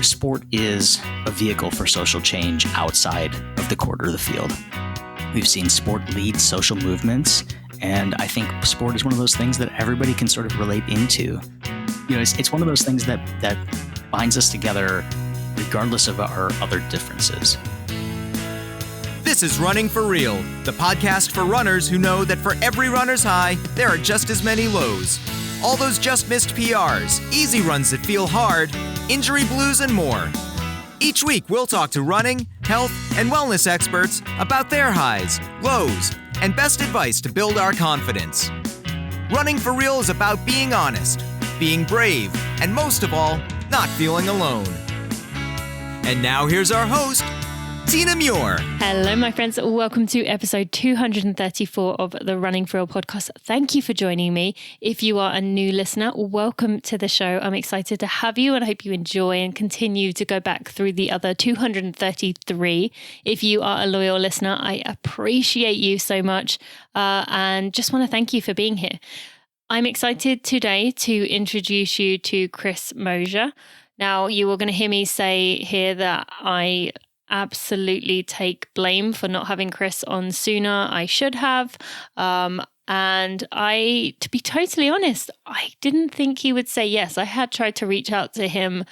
sport is a vehicle for social change outside of the court or the field. We've seen sport lead social movements, and I think sport is one of those things that everybody can sort of relate into. It's one of those things that binds us together regardless of our other differences. This is Running for Real, the podcast for runners who know that for every runner's high, there are just as many lows. All those just missed PRs, easy runs that feel hard, injury blues, and more. Each week, we'll talk to running, health, and wellness experts about their highs, lows, and best advice to build our confidence. Running for Real is about being honest, being brave, and most of all, not feeling alone. And now here's our host, Tina Muir. Hello, my friends. Welcome to episode 234 of the Running for Real podcast. Thank you for joining me. If you are a new listener, welcome to the show. I'm excited to have you and I hope you enjoy and continue to go back through the other 233. If you are a loyal listener, I appreciate you so much and just want to thank you for being here. I'm excited today to introduce you to Chris Mosier. Now, you are going to hear me say here that I absolutely take blame for not having Chris on sooner. I should have. And to be totally honest, I didn't think he would say yes. I had tried to reach out to him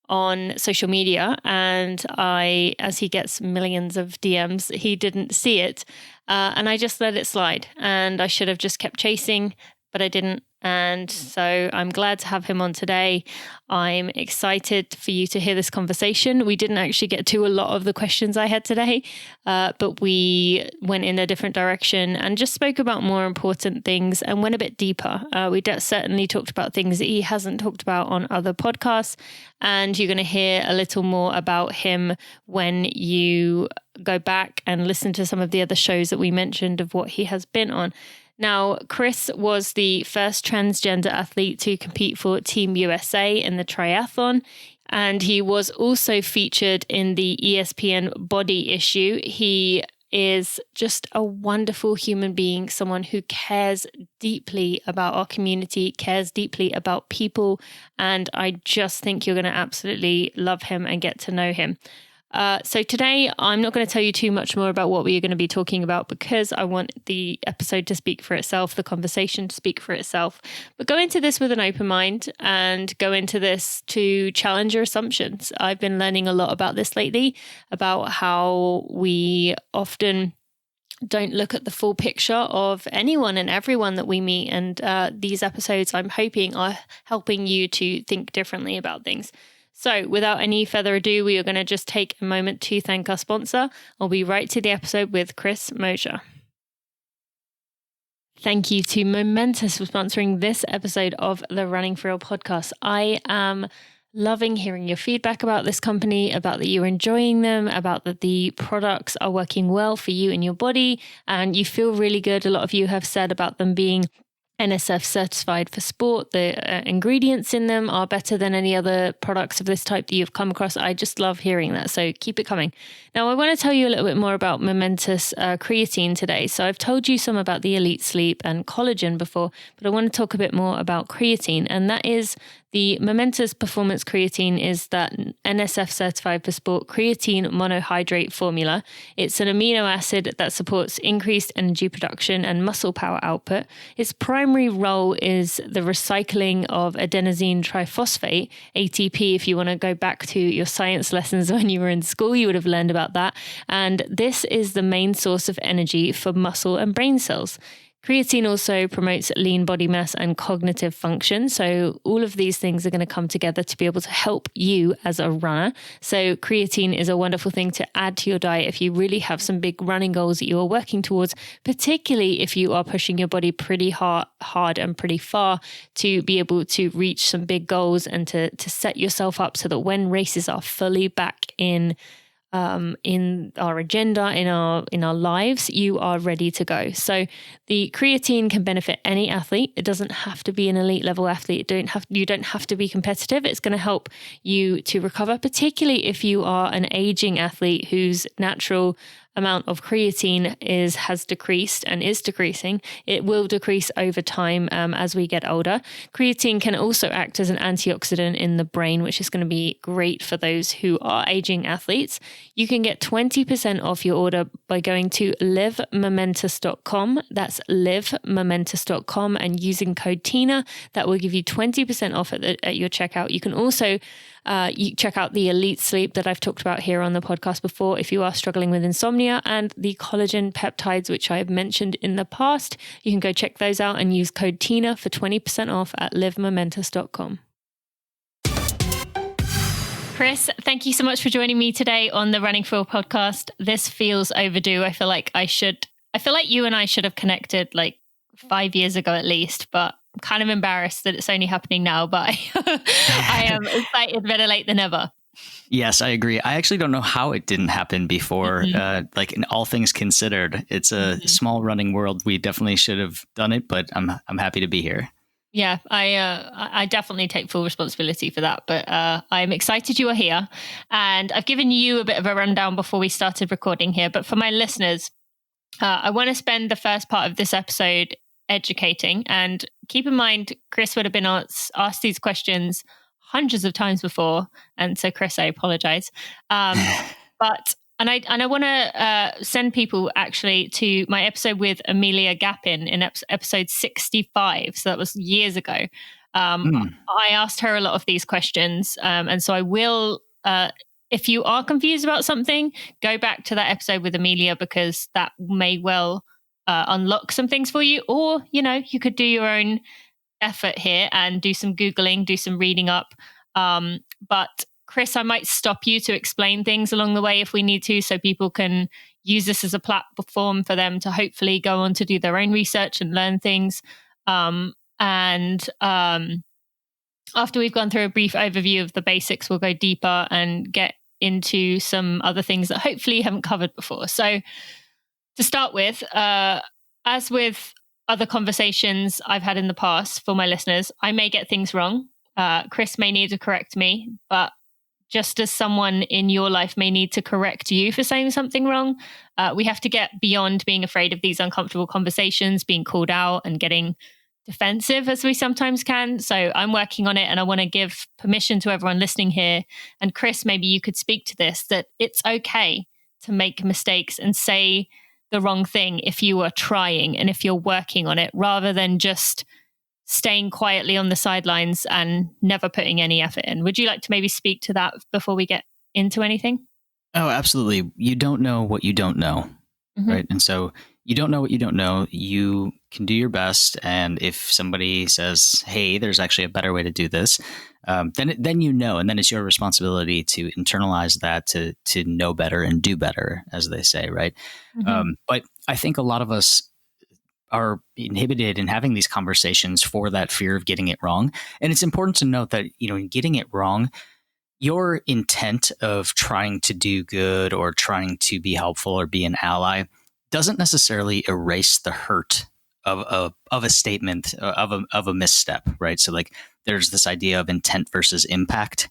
on social media and as he gets millions of DMs, he didn't see it. And I just let it slide and I should have just kept chasing, but I didn't. And so I'm glad to have him on today. I'm excited for you to hear this conversation. We didn't actually get to a lot of the questions I had today, but we went in a different direction and just spoke about more important things and went a bit deeper. We certainly talked about things that he hasn't talked about on other podcasts. And you're going to hear a little more about him when you go back and listen to some of the other shows that we mentioned of what he has been on. Now, Chris was the first transgender athlete to compete for Team USA in the triathlon, and he was also featured in the ESPN Body issue. He is just a wonderful human being, someone who cares deeply about our community, cares deeply about people, and I just think you're going to absolutely love him and get to know him. So today, I'm not going to tell you too much more about what we are going to be talking about because I want the episode to speak for itself, the conversation to speak for itself. But go into this with an open mind and go into this to challenge your assumptions. I've been learning a lot about this lately, about how we often don't look at the full picture of anyone and everyone that we meet. And these episodes, I'm hoping, are helping you to think differently about things. So without any further ado, we are going to just take a moment to thank our sponsor. I'll be right to the episode with Chris Mosier. Thank you to Momentous for sponsoring this episode of the Running for Real podcast. I am loving hearing your feedback about this company, about that you're enjoying them, about that the products are working well for you and your body, and you feel really good. A lot of you have said about them being NSF certified for sport. The ingredients in them are better than any other products of this type that you've come across. I just love hearing that. So keep it coming. Now, I want to tell you a little bit more about Momentous creatine today. So I've told you some about the Elite Sleep and collagen before, but I want to talk a bit more about creatine. And that is the Momentous Performance Creatine is that NSF certified for sport creatine monohydrate formula. It's an amino acid that supports increased energy production and muscle power output. Its primary role is the recycling of adenosine triphosphate, ATP. If you want to go back to your science lessons when you were in school, you would have learned about that. And this is the main source of energy for muscle and brain cells. Creatine also promotes lean body mass and cognitive function. So all of these things are going to come together to be able to help you as a runner. So creatine is a wonderful thing to add to your diet if you really have some big running goals that you are working towards, particularly if you are pushing your body pretty hard and pretty far to be able to reach some big goals and to set yourself up so that when races are fully back in our agenda, in our lives, you are ready to go. So the creatine can benefit any athlete. It doesn't have to be an elite level athlete. You don't have to be competitive. It's going to help you to recover, particularly if you are an aging athlete whose natural amount of creatine has decreased and is decreasing, it will decrease over time as we get older. Creatine can also act as an antioxidant in the brain, which is going to be great for those who are aging athletes. You can get 20% off your order by going to livemomentous.com. That's livemomentous.com, and using code TINA. That will give you 20% off at your checkout. You can also you check out the Elite Sleep that I've talked about here on the podcast before if you are struggling with insomnia, and the collagen peptides, which I have mentioned in the past. You can go check those out and use code TINA for 20% off at livemomentous.com. Chris, thank you so much for joining me today on the Running for Real podcast. This feels overdue. I feel like you and I should have connected like 5 years ago at least, but I'm kind of embarrassed that it's only happening now, but I am excited, better late than never. Yes, I agree. I actually don't know how it didn't happen before. Like in all things considered, it's a small running world. We definitely should have done it, but I'm happy to be here. Yeah, I definitely take full responsibility for that, but I'm excited you are here. And I've given you a bit of a rundown before we started recording here, but for my listeners, I want to spend the first part of this episode educating. And keep in mind, Chris would have been asked these questions hundreds of times before. And so, Chris, I apologize. But I want to send people actually to my episode with Amelia Gappin in episode 65. So that was years ago. I asked her a lot of these questions. And so I will, if you are confused about something, go back to that episode with Amelia, because that may well unlock some things for you. Or, you could do your own effort here and do some Googling, do some reading up. But Chris, I might stop you to explain things along the way if we need to, so people can use this as a platform for them to hopefully go on to do their own research and learn things. After we've gone through a brief overview of the basics, we'll go deeper and get into some other things that hopefully you haven't covered before. So to start with, as with other conversations I've had in the past for my listeners, I may get things wrong. Chris may need to correct me, but just as someone in your life may need to correct you for saying something wrong, we have to get beyond being afraid of these uncomfortable conversations, being called out and getting defensive as we sometimes can. So I'm working on it, and I want to give permission to everyone listening here. And Chris, maybe you could speak to this, that it's okay to make mistakes and say the wrong thing if you are trying and if you're working on it, rather than just staying quietly on the sidelines and never putting any effort in. Would you like to maybe speak to that before we get into anything? Oh, absolutely. You don't know what you don't know, right? And so you don't know what you don't know. You can do your best. And if somebody says, hey, there's actually a better way to do this, then you know, and then it's your responsibility to internalize that, to know better and do better, as they say, right? But I think a lot of us are inhibited in having these conversations for that fear of getting it wrong. And it's important to note that, in getting it wrong, your intent of trying to do good or trying to be helpful or be an ally doesn't necessarily erase the hurt of a statement, of a misstep, right? So like there's this idea of intent versus impact.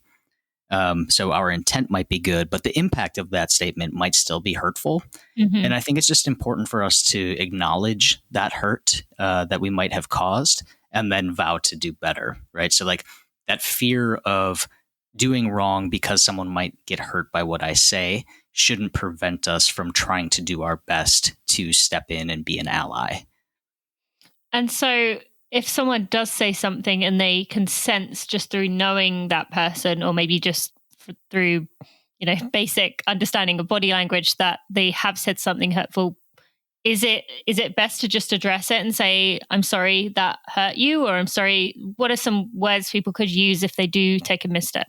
So our intent might be good, but the impact of that statement might still be hurtful. And I think it's just important for us to acknowledge that hurt that we might have caused, and then vow to do better, right? So like that fear of doing wrong because someone might get hurt by what I say shouldn't prevent us from trying to do our best to step in and be an ally. And so if someone does say something and they can sense just through knowing that person, or maybe just through, basic understanding of body language, that they have said something hurtful, is it best to just address it and say, I'm sorry that hurt you, or I'm sorry? What are some words people could use if they do take a misstep?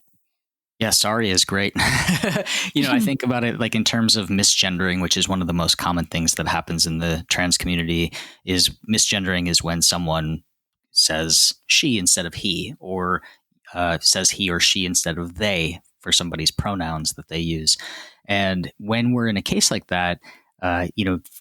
Yeah, sorry is great. I think about it like in terms of misgendering, which is one of the most common things that happens in the trans community. Is misgendering is when someone says she instead of he, or says he or she instead of they for somebody's pronouns that they use. And when we're in a case like that, I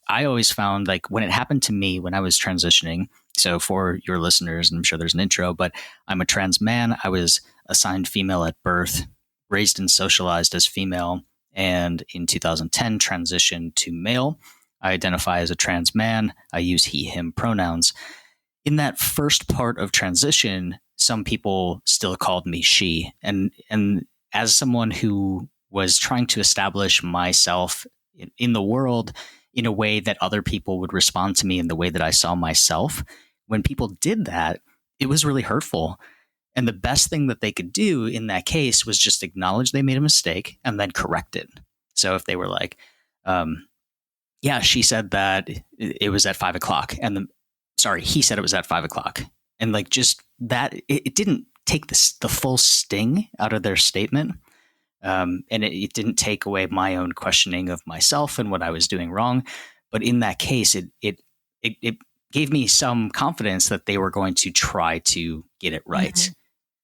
always found, like, when it happened to me when I was transitioning. So for your listeners, and I'm sure there's an intro, but I'm a trans man. I was assigned female at birth, raised and socialized as female. and in 2010 transitioned to male. I identify as a trans man. I use he, him pronouns. In that first part of transition, some people still called me she. And as someone who was trying to establish myself in the world in a way that other people would respond to me in the way that I saw myself, when people did that, it was really hurtful. And the best thing that they could do in that case was just acknowledge they made a mistake and then correct it. So if they were like, yeah, she said that it was at 5:00, and he said it was at 5:00, and like just that, it didn't take the full sting out of their statement, and it didn't take away my own questioning of myself and what I was doing wrong. But in that case, it gave me some confidence that they were going to try to get it right. Mm-hmm.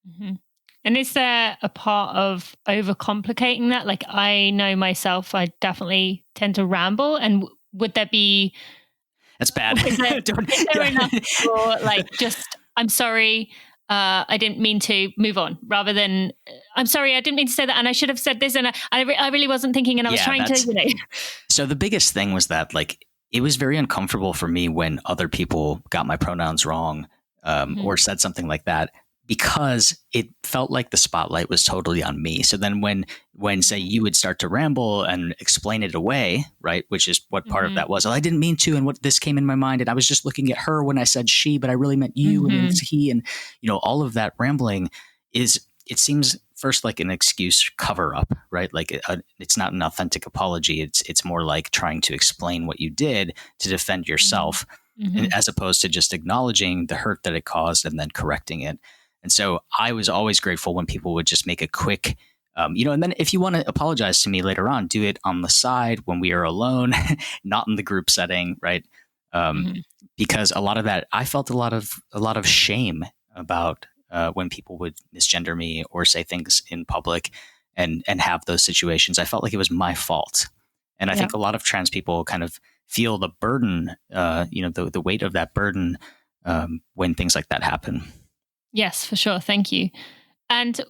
Mm-hmm. And is there a part of overcomplicating that? Like, I know myself, I definitely tend to ramble. And would there be... That's bad. Is there enough for like, just, I'm sorry, I didn't mean to, move on, rather than, I'm sorry, I didn't mean to say that, and I should have said this, and I really wasn't thinking, and I was trying to, So the biggest thing was that, like, it was very uncomfortable for me when other people got my pronouns wrong, or said something like that, because it felt like the spotlight was totally on me. So then when say you would start to ramble and explain it away, right, which is what part of that was, I didn't mean to, and what this came in my mind, and I was just looking at her when I said she, but I really meant you, and it's he, and all of that rambling it seems first like an excuse cover up, right? Like it's not an authentic apology. It's more like trying to explain what you did to defend yourself, as opposed to just acknowledging the hurt that it caused and then correcting it. And so I was always grateful when people would just make a quick, and then if you want to apologize to me later on, do it on the side when we are alone, not in the group setting, right? Because a lot of that, I felt a lot of shame about when people would misgender me or say things in public and have those situations. I felt like it was my fault. And I think a lot of trans people kind of feel the burden, the weight of that burden when things like that happen. Yes, for sure. Thank you. And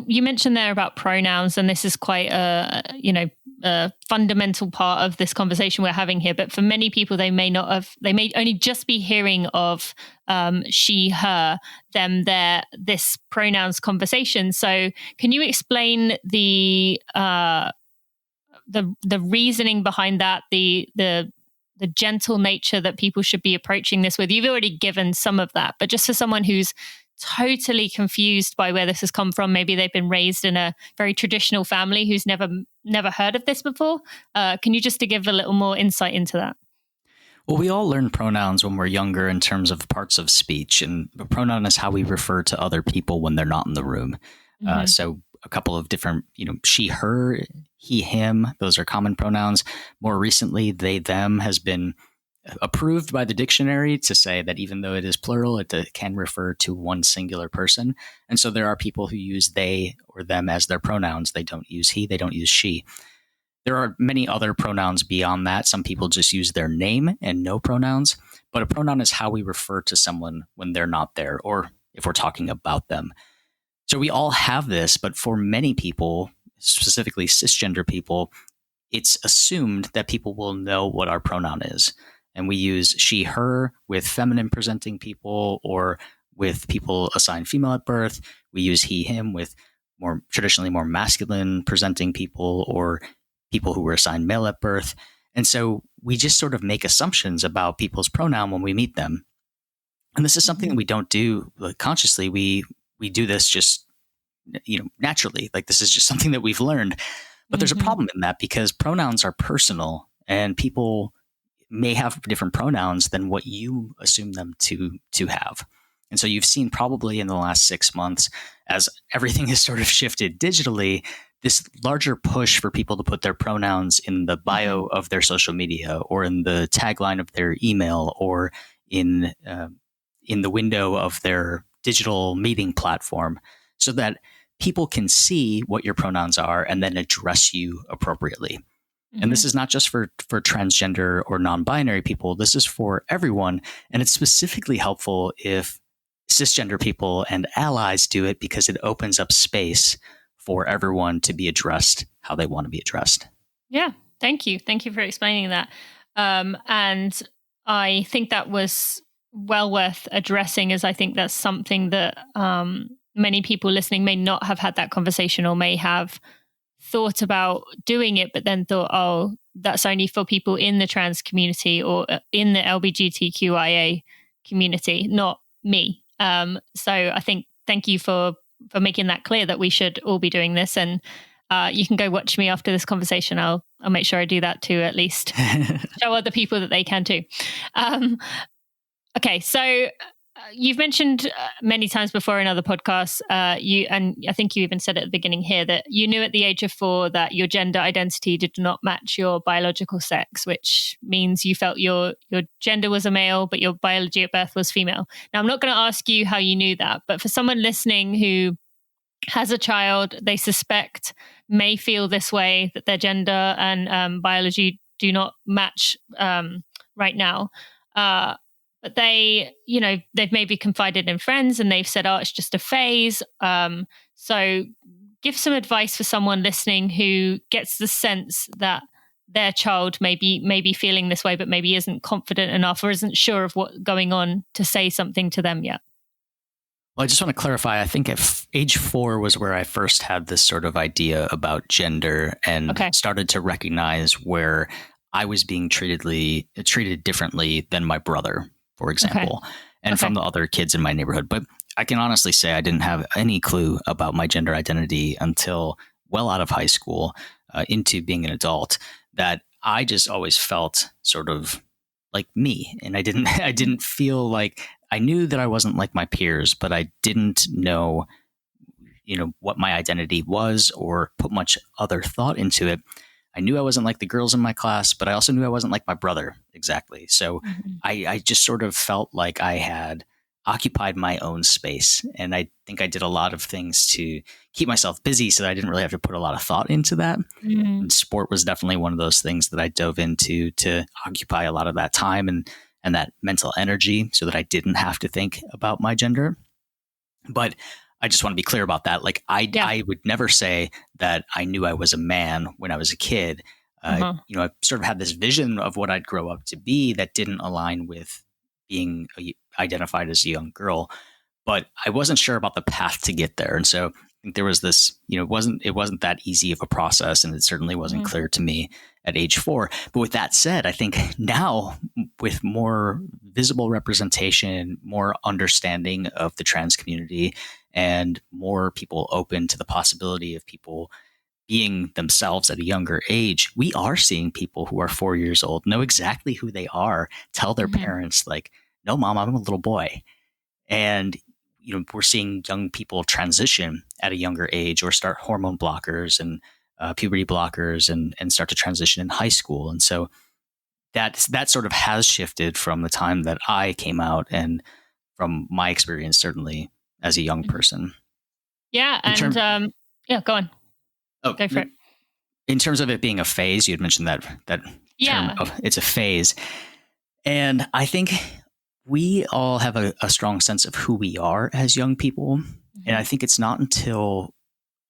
you mentioned there about pronouns, and this is quite a fundamental part of this conversation we're having here. But for many people, they may only just be hearing of she, her, them, their, this pronouns conversation. So can you explain the reasoning behind that, the gentle nature that people should be approaching this with? You've already given some of that, but just for someone who's totally confused by where this has come from, maybe they've been raised in a very traditional family who's never heard of this before. Can you just to give a little more insight into that? Well, we all learn pronouns when we're younger in terms of parts of speech, and a pronoun is how we refer to other people when they're not in the room. So a couple of different, she, her, he, him, those are common pronouns. More recently, they, them has been approved by the dictionary to say that even though it is plural, it can refer to one singular person. And so there are people who use they or them as their pronouns. They don't use he, they don't use she. There are many other pronouns beyond that. Some people just use their name and no pronouns, but a pronoun is how we refer to someone when they're not there, or if we're talking about them. So we all have this, but for many people, specifically cisgender people, it's assumed that people will know what our pronoun is. And we use she, her with feminine presenting people, or with people assigned female at birth. We use he, him with traditionally more masculine presenting people, or people who were assigned male at birth. And so we just sort of make assumptions about people's pronoun when we meet them. And this is something that we don't do consciously. We do this just, naturally. Like, this is just something that we've learned. But there's a problem in that, because pronouns are personal, and people may have different pronouns than what you assume them to have. And so you've seen probably in the last 6 months, as everything has sort of shifted digitally, this larger push for people to put their pronouns in the bio of their social media, or in the tagline of their email, or in the window of their digital meeting platform, so that people can see what your pronouns are and then address you appropriately. And this is not just for transgender or non-binary people. This is for everyone. And it's specifically helpful if cisgender people and allies do it, because it opens up space for everyone to be addressed how they want to be addressed. Yeah, thank you. Thank you for explaining that. And I think that was well worth addressing, as I think that's something that many people listening may not have had that conversation or may have thought about doing it, but then thought, oh, that's only for people in the trans community or in the LGBTQIA community, not me. So I think thank you for making that clear that we should all be doing this. And you can go watch me after this conversation. I'll make sure I do that too, at least show other people that they can too. Okay, so you've mentioned many times before in other podcasts, and I think you even said at the beginning here that you knew at the age of 4 that your gender identity did not match your biological sex, which means you felt your gender was a male, but your biology at birth was female. Now, I'm not going to ask you how you knew that, but for someone listening who has a child they suspect may feel this way, that their gender and biology do not match right now. But they've maybe confided in friends and they've said, oh, it's just a phase. So give some advice for someone listening who gets the sense that their child may be feeling this way, but maybe isn't confident enough or isn't sure of what's going on to say something to them yet. Well, I just want to clarify. I think at age 4 was where I first had this sort of idea about gender and started to recognize where I was being treated differently than my brother, for example, and from the other kids in my neighborhood. But I can honestly say I didn't have any clue about my gender identity until well out of high school, into being an adult, that I just always felt sort of like me. And I didn't feel like, I knew that I wasn't like my peers, but I didn't know, what my identity was or put much other thought into it. I knew I wasn't like the girls in my class, but I also knew I wasn't like my brother exactly. So I just sort of felt like I had occupied my own space. And I think I did a lot of things to keep myself busy so that I didn't really have to put a lot of thought into that. And sport was definitely one of those things that I dove into to occupy a lot of that time and that mental energy so that I didn't have to think about my gender. But I just want to be clear about that. Like I would never say that I knew I was a man when I was a kid. I sort of had this vision of what I'd grow up to be that didn't align with being identified as a young girl, but I wasn't sure about the path to get there. And so I think there was this, it wasn't that easy of a process, and it certainly wasn't clear to me at age 4. But with that said, I think now with more visible representation, more understanding of the trans community, and more people open to the possibility of people being themselves at a younger age, we are seeing people who are 4 years old know exactly who they are, tell their parents like, no, mom, I'm a little boy. And, we're seeing young people transition at a younger age or start hormone blockers and puberty blockers and start to transition in high school. And so that sort of has shifted from the time that I came out and from my experience, certainly as a young person. Yeah. Go on. Oh, go for it. In terms of it being a phase, you had mentioned that term of it's a phase. And I think we all have a strong sense of who we are as young people. And I think it's not until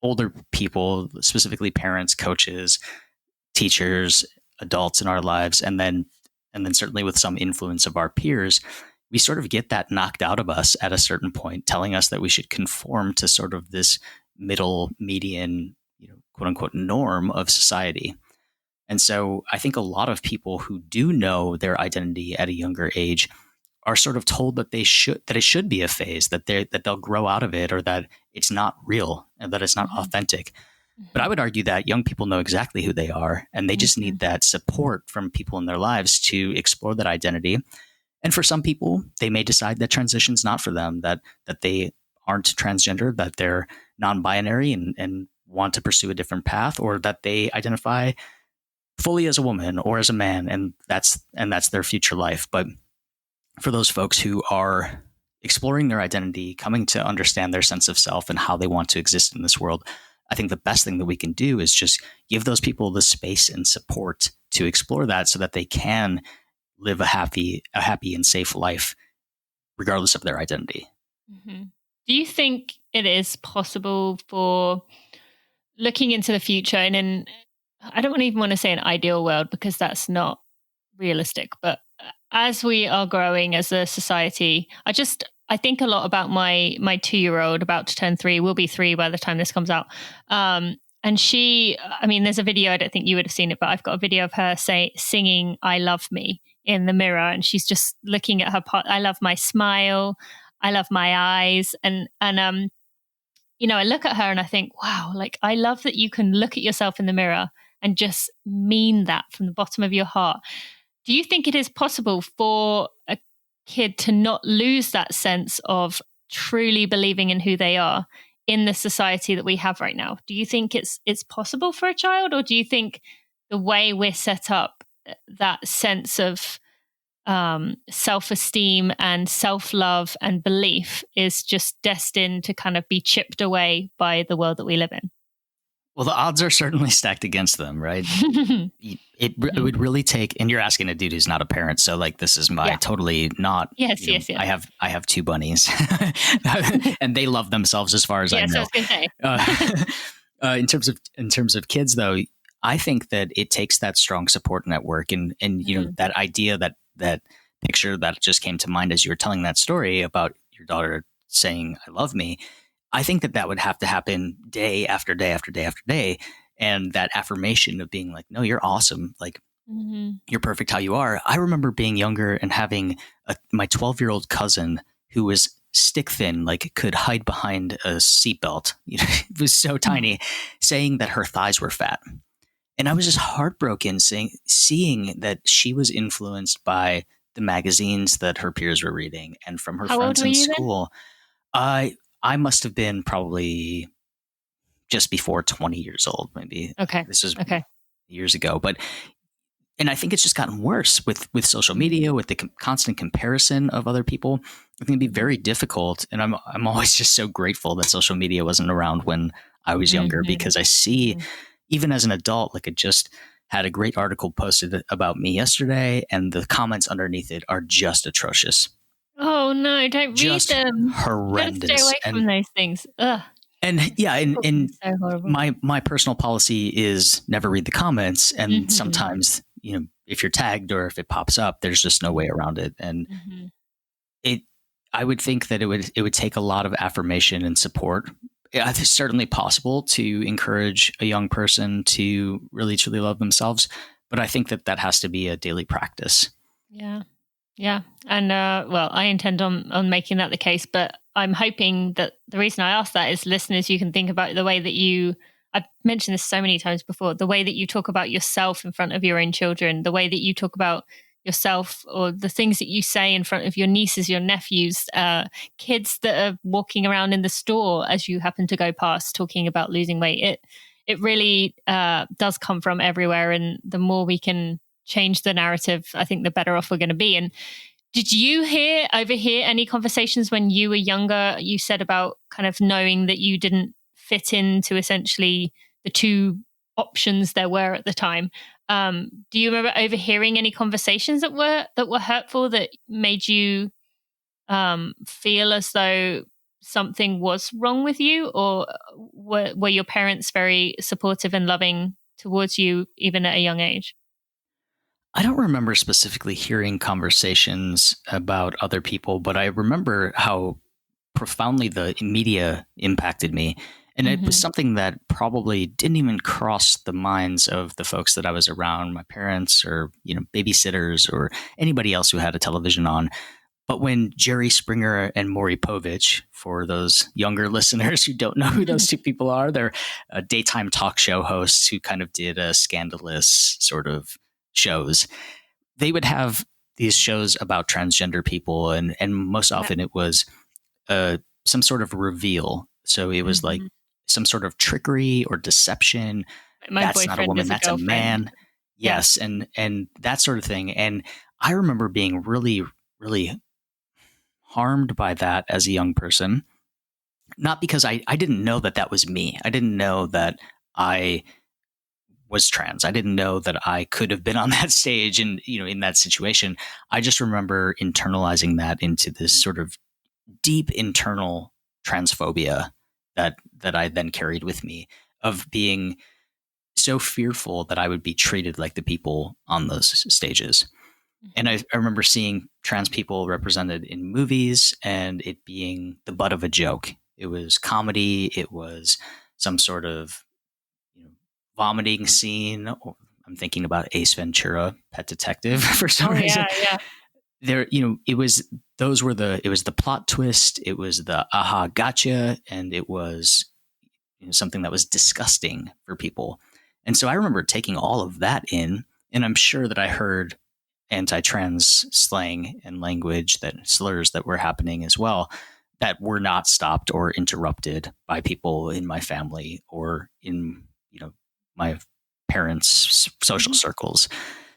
older people, specifically parents, coaches, teachers, adults in our lives, and then certainly with some influence of our peers, we sort of get that knocked out of us at a certain point, telling us that we should conform to sort of this middle median, quote unquote, norm of society. And so I think a lot of people who do know their identity at a younger age are sort of told that it should be a phase, that they'll grow out of it, or that it's not real and that it's not authentic. But I would argue that young people know exactly who they are, and they just need that support from people in their lives to explore that identity. And for some people, they may decide that transition's not for them, that they aren't transgender, that they're non-binary and want to pursue a different path, or that they identify fully as a woman or as a man, and that's their future life. But for those folks who are exploring their identity, coming to understand their sense of self and how they want to exist in this world, I think the best thing that we can do is just give those people the space and support to explore that so that they can live a happy and safe life regardless of their identity. Do you think it is possible for looking into the future and in I don't even want to say an ideal world because that's not realistic, but as we are growing as a society, I think a lot about my 2-year-old about to turn 3, will be 3 by the time this comes out. And I mean, there's a video, I don't think you would have seen it, but I've got a video of her singing I Love Me in the mirror, and she's just looking at her part. I love my smile, I love my eyes, and I look at her and I think, wow, like I love that you can look at yourself in the mirror and just mean that from the bottom of your heart. Do you think it is possible for a kid to not lose that sense of truly believing in who they are in the society that we have right now? Do you think it's possible for a child, or do you think the way we're set up, that sense of self-esteem and self-love and belief is just destined to kind of be chipped away by the world that we live in? Well, the odds are certainly stacked against them, right? It would really take, and you're asking a dude who's not a parent, so like this is my totally not. Yes, yes. I have 2 bunnies, and they love themselves as far as I know. So I was gonna say. In terms of kids, though, I think that it takes that strong support network, and that idea, that picture that just came to mind as you were telling that story about your daughter saying "I love me." I think that would have to happen day after day after day after day. And that affirmation of being like, no, you're awesome. Like, you're perfect how you are. I remember being younger and having my 12-year-old cousin who was stick thin, like could hide behind a seatbelt. It was so tiny, saying that her thighs were fat. And I was just heartbroken seeing that she was influenced by the magazines that her peers were reading and from her friends in school. I must have been probably just before 20 years old, maybe. Okay. This was years ago. And I think it's just gotten worse with social media, with the constant comparison of other people. I think it'd be very difficult. And I'm always just so grateful that social media wasn't around when I was younger, because I see, even as an adult, like I just had a great article posted about me yesterday, and the comments underneath it are just atrocious. Oh no, don't just read them. Horrendous. Stay away from those things. Ugh. And So my personal policy is never read the comments. And sometimes, if you're tagged or if it pops up, there's just no way around it. And I would think that it would take a lot of affirmation and support. It's certainly possible to encourage a young person to really, truly love themselves. But I think that has to be a daily practice. Yeah. Yeah. And I intend on making that the case, but I'm hoping that the reason I ask that is, listeners, you can think about the way that I've mentioned this so many times before, the way that you talk about yourself in front of your own children, the way that you talk about yourself or the things that you say in front of your nieces, your nephews, kids that are walking around in the store as you happen to go past talking about losing weight. It really does come from everywhere. And the more we can change the narrative, I think the better off we're going to be. And did you overhear any conversations when you were younger? You said about kind of knowing that you didn't fit into essentially the 2 options there were at the time. Do you remember overhearing any conversations that were hurtful, that made you feel as though something was wrong with you, or were your parents very supportive and loving towards you even at a young age? I don't remember specifically hearing conversations about other people, but I remember how profoundly the media impacted me. And it was something that probably didn't even cross the minds of the folks that I was around, my parents or, babysitters or anybody else who had a television on. But when Jerry Springer and Maury Povich, for those younger listeners who don't know who those 2 people are, they're daytime talk show hosts who kind of did a scandalous sort of shows. They would have these shows about transgender people, and most often it was some sort of reveal. So it was like some sort of trickery or deception. That's not a woman, that's a man. Yes, and that sort of thing. And I remember being really, really harmed by that as a young person. Not because I didn't know that was me. I didn't know that I was trans. I didn't know that I could have been on that stage and, in that situation. I just remember internalizing that into this sort of deep internal transphobia that I then carried with me, of being so fearful that I would be treated like the people on those stages. And I remember seeing trans people represented in movies and it being the butt of a joke. It was comedy. It was some sort of vomiting scene. I'm thinking about Ace Ventura, Pet Detective, for some reason. Yeah. There, it was the plot twist. It was the aha gotcha, and it was something that was disgusting for people. And so I remember taking all of that in, and I'm sure that I heard anti-trans slang and slurs that were happening as well, that were not stopped or interrupted by people in my family or in my parents' social circles.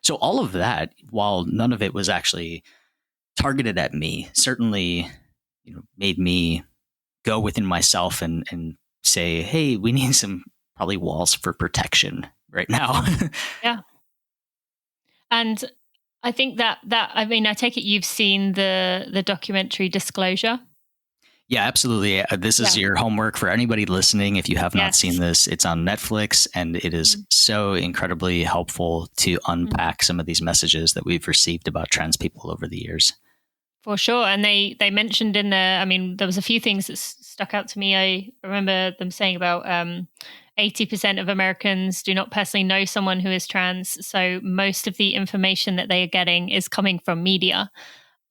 So all of that, while none of it was actually targeted at me, certainly made me go within myself and say, hey, we need some probably walls for protection right now. Yeah. And I think that I take it you've seen the documentary Disclosure. Yeah, absolutely. This is your homework for anybody listening. If you have not seen this, it's on Netflix, and it is so incredibly helpful to unpack some of these messages that we've received about trans people over the years. For sure. And they mentioned in there was a few things that stuck out to me. I remember them saying about 80% of Americans do not personally know someone who is trans. So most of the information that they are getting is coming from media.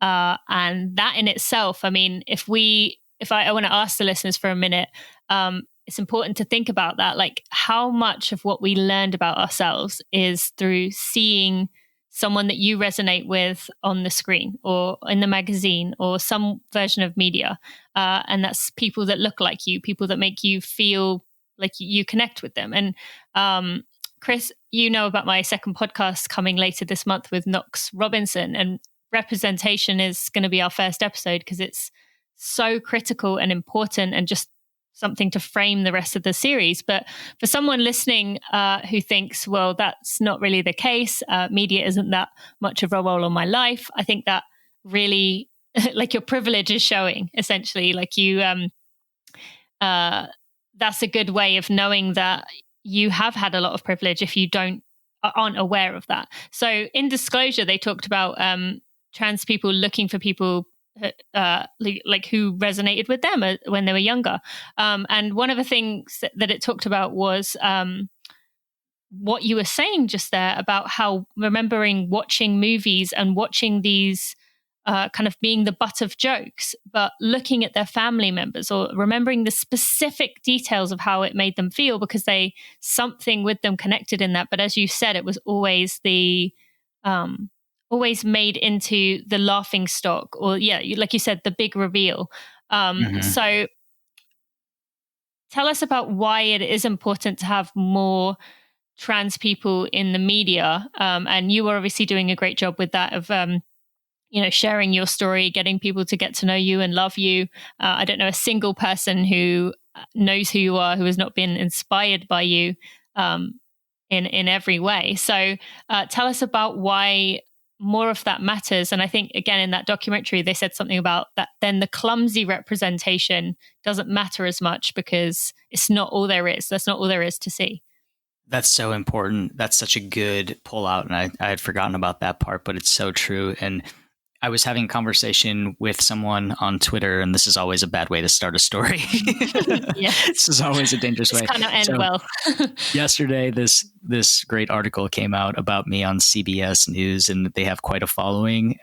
And that in itself, I want to ask the listeners for a minute, it's important to think about that. Like, how much of what we learned about ourselves is through seeing someone that you resonate with on the screen or in the magazine or some version of media. And that's people that look like you, people that make you feel like you connect with them. And Chris, about my second podcast coming later this month with Knox Robinson, and representation is going to be our first episode because it's so critical and important and just something to frame the rest of the series. But for someone listening who thinks, well, that's not really the case, media isn't that much of a role in my life, I think that really like your privilege is showing, essentially. Like that's a good way of knowing that you have had a lot of privilege if you aren't aware of that. So in Disclosure, they talked about trans people looking for people like who resonated with them when they were younger. And one of the things that it talked about was what you were saying just there about how remembering watching movies and watching these kind of being the butt of jokes, but looking at their family members or remembering the specific details of how it made them feel because something with them connected in that. But as you said, it was always always made into the laughing stock or like you said, the big reveal. So tell us about why it is important to have more trans people in the media. And you were obviously doing a great job with that of, sharing your story, getting people to get to know you and love you. I don't know a single person who knows who you are, who has not been inspired by you in every way. So tell us about why more of that matters. And I think, again, in that documentary, they said something about that then the clumsy representation doesn't matter as much because it's not all there is. That's not all there is to see. That's so important. That's such a good pull out. And I had forgotten about that part, but it's so true. And I was having a conversation with someone on Twitter, and this is always a bad way to start a story. Yes. This is always a dangerous way. It's kind of end well. Yesterday, this great article came out about me on CBS News, and they have quite a following.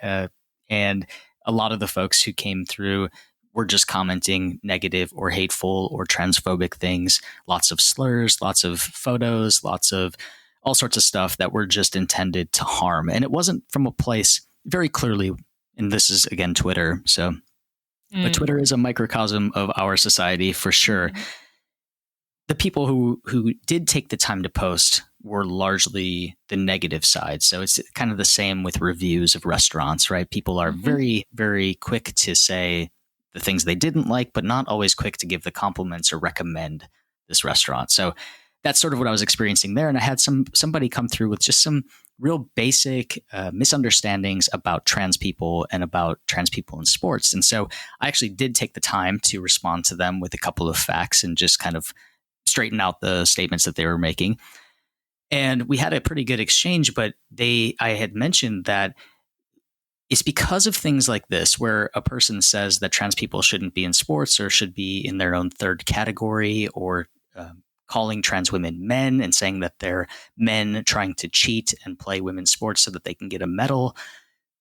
And a lot of the folks who came through were just commenting negative or hateful or transphobic things. Lots of slurs, lots of photos, lots of all sorts of stuff that were just intended to harm. And it wasn't from a place very clearly. And this is, again, Twitter. So but Twitter is a microcosm of our society for sure. The people who did take the time to post were largely the negative side. So it's kind of the same with reviews of restaurants, right? People are very, very quick to say the things they didn't like, but not always quick to give the compliments or recommend this restaurant. So that's sort of what I was experiencing there. And I had somebody come through with just some real basic misunderstandings about trans people and about trans people in sports. And so I actually did take the time to respond to them with a couple of facts and just kind of straighten out the statements that they were making. And we had a pretty good exchange, but I had mentioned that it's because of things like this, where a person says that trans people shouldn't be in sports or should be in their own third category, or calling trans women men and saying that they're men trying to cheat and play women's sports so that they can get a medal.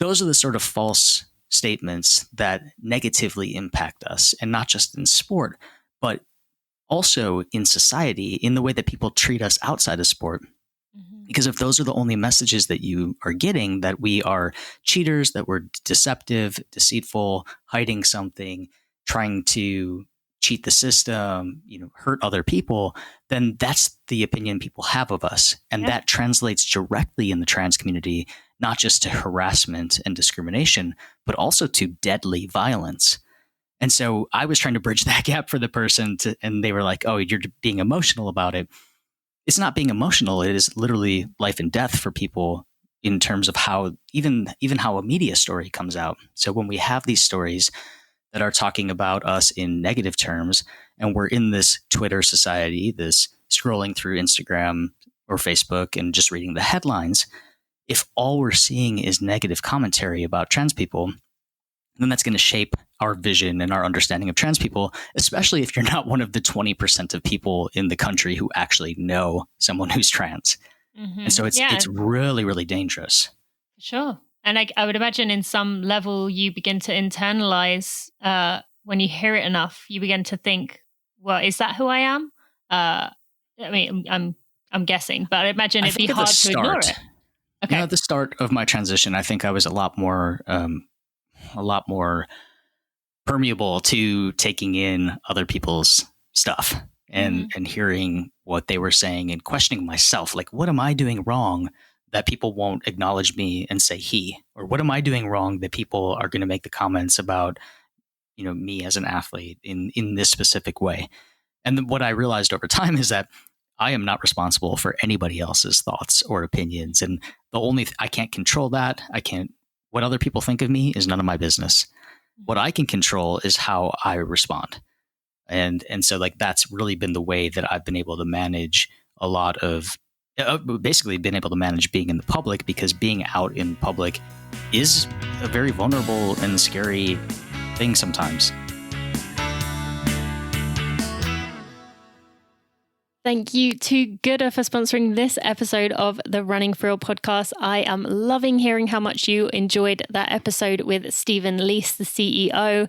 Those are the sort of false statements that negatively impact us, and not just in sport, but also in society, in the way that people treat us outside of sport. Because if those are the only messages that you are getting, that we are cheaters, that we're deceptive, deceitful, hiding something, trying to cheat the system, hurt other people, then that's the opinion people have of us. And that translates directly in the trans community, not just to harassment and discrimination, but also to deadly violence. And so I was trying to bridge that gap for the person and they were like, oh, you're being emotional about it. It's not being emotional. It is literally life and death for people in terms of how even how a media story comes out. So when we have these stories that are talking about us in negative terms, and we're in this Twitter society, this scrolling through Instagram or Facebook and just reading the headlines, if all we're seeing is negative commentary about trans people, then that's going to shape our vision and our understanding of trans people, especially if you're not one of the 20% of people in the country who actually know someone who's trans. And so it's really, really dangerous. Sure. And I would imagine in some level you begin to internalize when you hear it enough, you begin to think, well, is that who I am? I mean, I'm guessing, but I imagine it'd be hard to ignore it. Okay. At the start of my transition, I think I was a lot more permeable to taking in other people's stuff and hearing what they were saying and questioning myself. Like, what am I doing wrong that people won't acknowledge me and say he? Or what am I doing wrong that people are going to make the comments about, me as an athlete in this specific way? And then what I realized over time is that I am not responsible for anybody else's thoughts or opinions. And I can't control that. What other people think of me is none of my business. What I can control is how I respond. And so that's really been the way that I've been able to manage a lot of, basically been able to manage being in the public, because being out in public is a very vulnerable and scary thing sometimes. Thank you to Gooder for sponsoring this episode of the Running for Real podcast. I am loving hearing how much you enjoyed that episode with Stephen Leese, the CEO.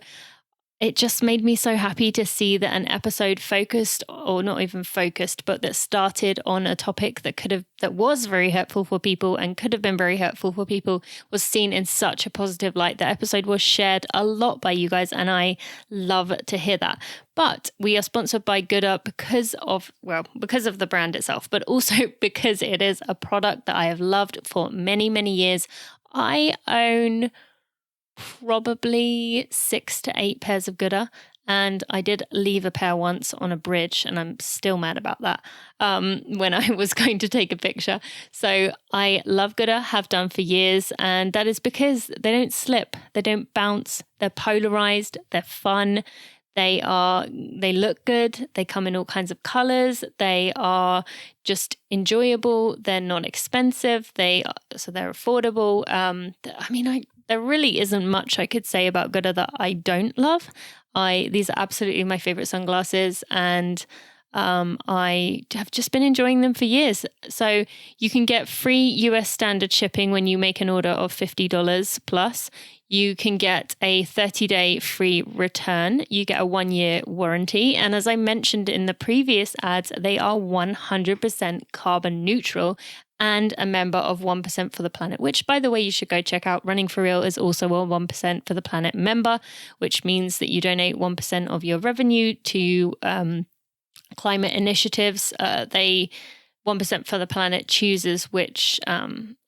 It just made me so happy to see that an episode focused, or not even focused, but that started on a topic that was very hurtful for people and could have been very hurtful for people, was seen in such a positive light. The episode was shared a lot by you guys, and I love to hear that. But we are sponsored by Gooder because of the brand itself, but also because it is a product that I have loved for many, many years. I own probably 6 to 8 pairs of Gooder, and I did leave a pair once on a bridge, and I'm still mad about that when I was going to take a picture. So I love Gooder, have done for years, and that is because they don't slip, they don't bounce, they're polarized, they're fun. They look good. They come in all kinds of colors. They are just enjoyable. They're not expensive. They're affordable. There really isn't much I could say about Gooder that I don't love. These are absolutely my favorite sunglasses, and I have just been enjoying them for years. So you can get free US standard shipping when you make an order of $50 plus. You can get a 30-day free return. You get a 1-year warranty. And as I mentioned in the previous ads, they are 100% carbon neutral and a member of 1% for the Planet, which, by the way, you should go check out. Running for Real is also a 1% for the Planet member, which means that you donate 1% of your revenue to climate initiatives. 1% for the Planet chooses which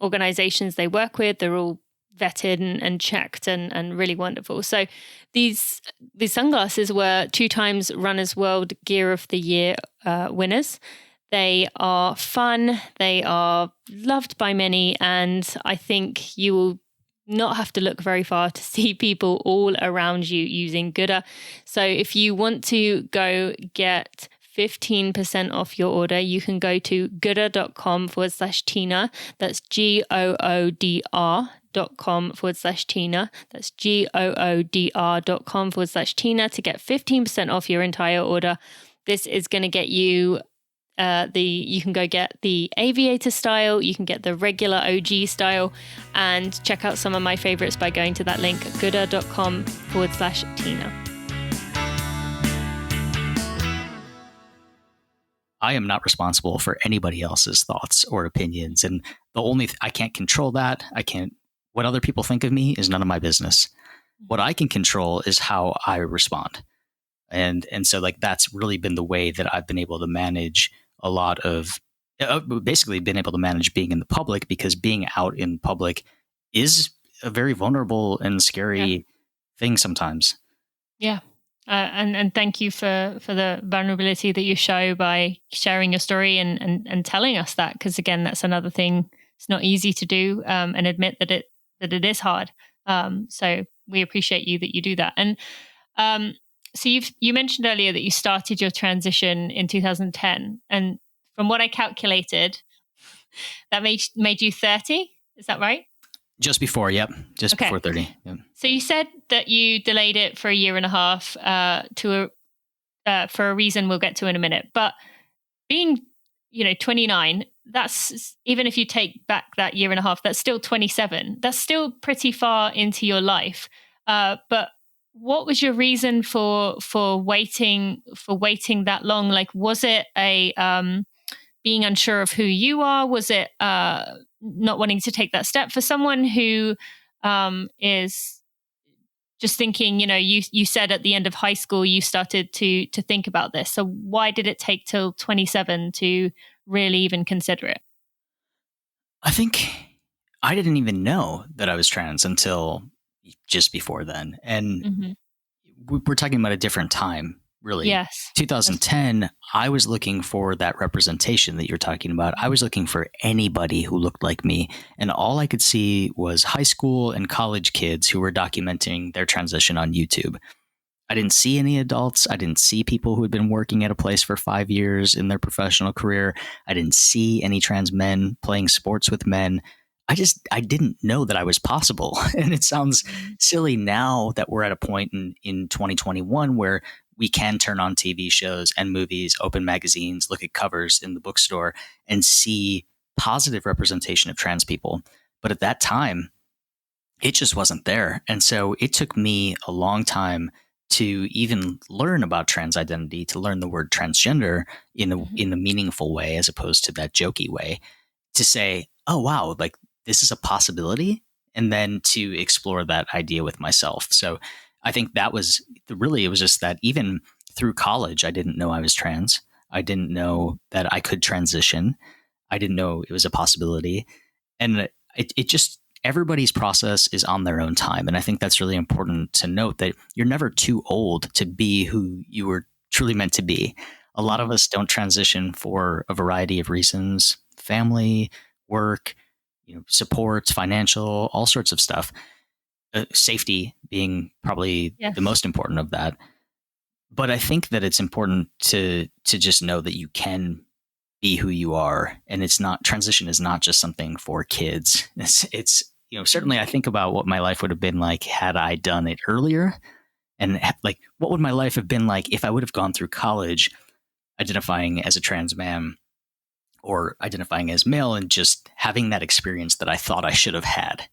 organizations they work with. They're all vetted and checked and really wonderful. So these sunglasses were 2 times Runner's World Gear of the Year winners. They are fun. They are loved by many. And I think you will not have to look very far to see people all around you using Gooder. So if you want to go get 15% off your order, you can go to goodr.com/Tina. That's GOODR.com/Tina. That's GOODR.com/Tina to get 15% off your entire order. This is going to get you you can go get the aviator style, you can get the regular OG style, and check out some of my favorites by going to that link, goodr.com/Tina. I am not responsible for anybody else's thoughts or opinions. And I can't control that. What other people think of me is none of my business. What I can control is how I respond. And so like, that's really been the way that I've been able to manage a lot of, basically been able to manage being in the public, because being out in public is a very vulnerable and scary thing sometimes. Yeah. And thank you for the vulnerability that you show by sharing your story and telling us that, because again, that's another thing. It's not easy to do, and admit that it is hard. So we appreciate you that you do that. And so you mentioned earlier that you started your transition in 2010, and from what I calculated, that made you 30. Is that right? Just before, yep. Just before 30. Yep. So you said that you delayed it for a year and a half for a reason we'll get to in a minute. But being, 29, that's, even if you take back that year and a half, that's still 27. That's still pretty far into your life. But what was your reason for waiting that long? Like, was it being unsure of who you are? Was it not wanting to take that step? For someone who is just thinking, you said at the end of high school you started to think about this. So why did it take till 27 to really even consider it? I think I didn't even know that I was trans until just before then. And we're talking about a different time, really. Yes. 2010, I was looking for that representation that you're talking about. I was looking for anybody who looked like me. And all I could see was high school and college kids who were documenting their transition on YouTube. I didn't see any adults. I didn't see people who had been working at a place for 5 years in their professional career. I didn't see any trans men playing sports with men. I didn't know that I was possible. And it sounds silly now that we're at a point in 2021 where we can turn on TV shows and movies, open magazines, look at covers in the bookstore, and see positive representation of trans people. But at that time, it just wasn't there. And so it took me a long time to even learn about trans identity, to learn the word transgender in a meaningful way, as opposed to that jokey way, to say, oh, wow, like this is a possibility. And then to explore that idea with myself. So I think that was really, it was just that even through college, I didn't know I was trans. I didn't know that I could transition. I didn't know it was a possibility. And it just, everybody's process is on their own time. And I think that's really important to note, that you're never too old to be who you were truly meant to be. A lot of us don't transition for a variety of reasons: family, work, support, financial, all sorts of stuff. Safety being probably the most important of that. But I think that it's important to just know that you can be who you are, and transition is not just something for kids. It's certainly I think about what my life would have been like had I done it earlier, and like what would my life have been like if I would have gone through college identifying as a trans man or identifying as male and just having that experience that I thought I should have had.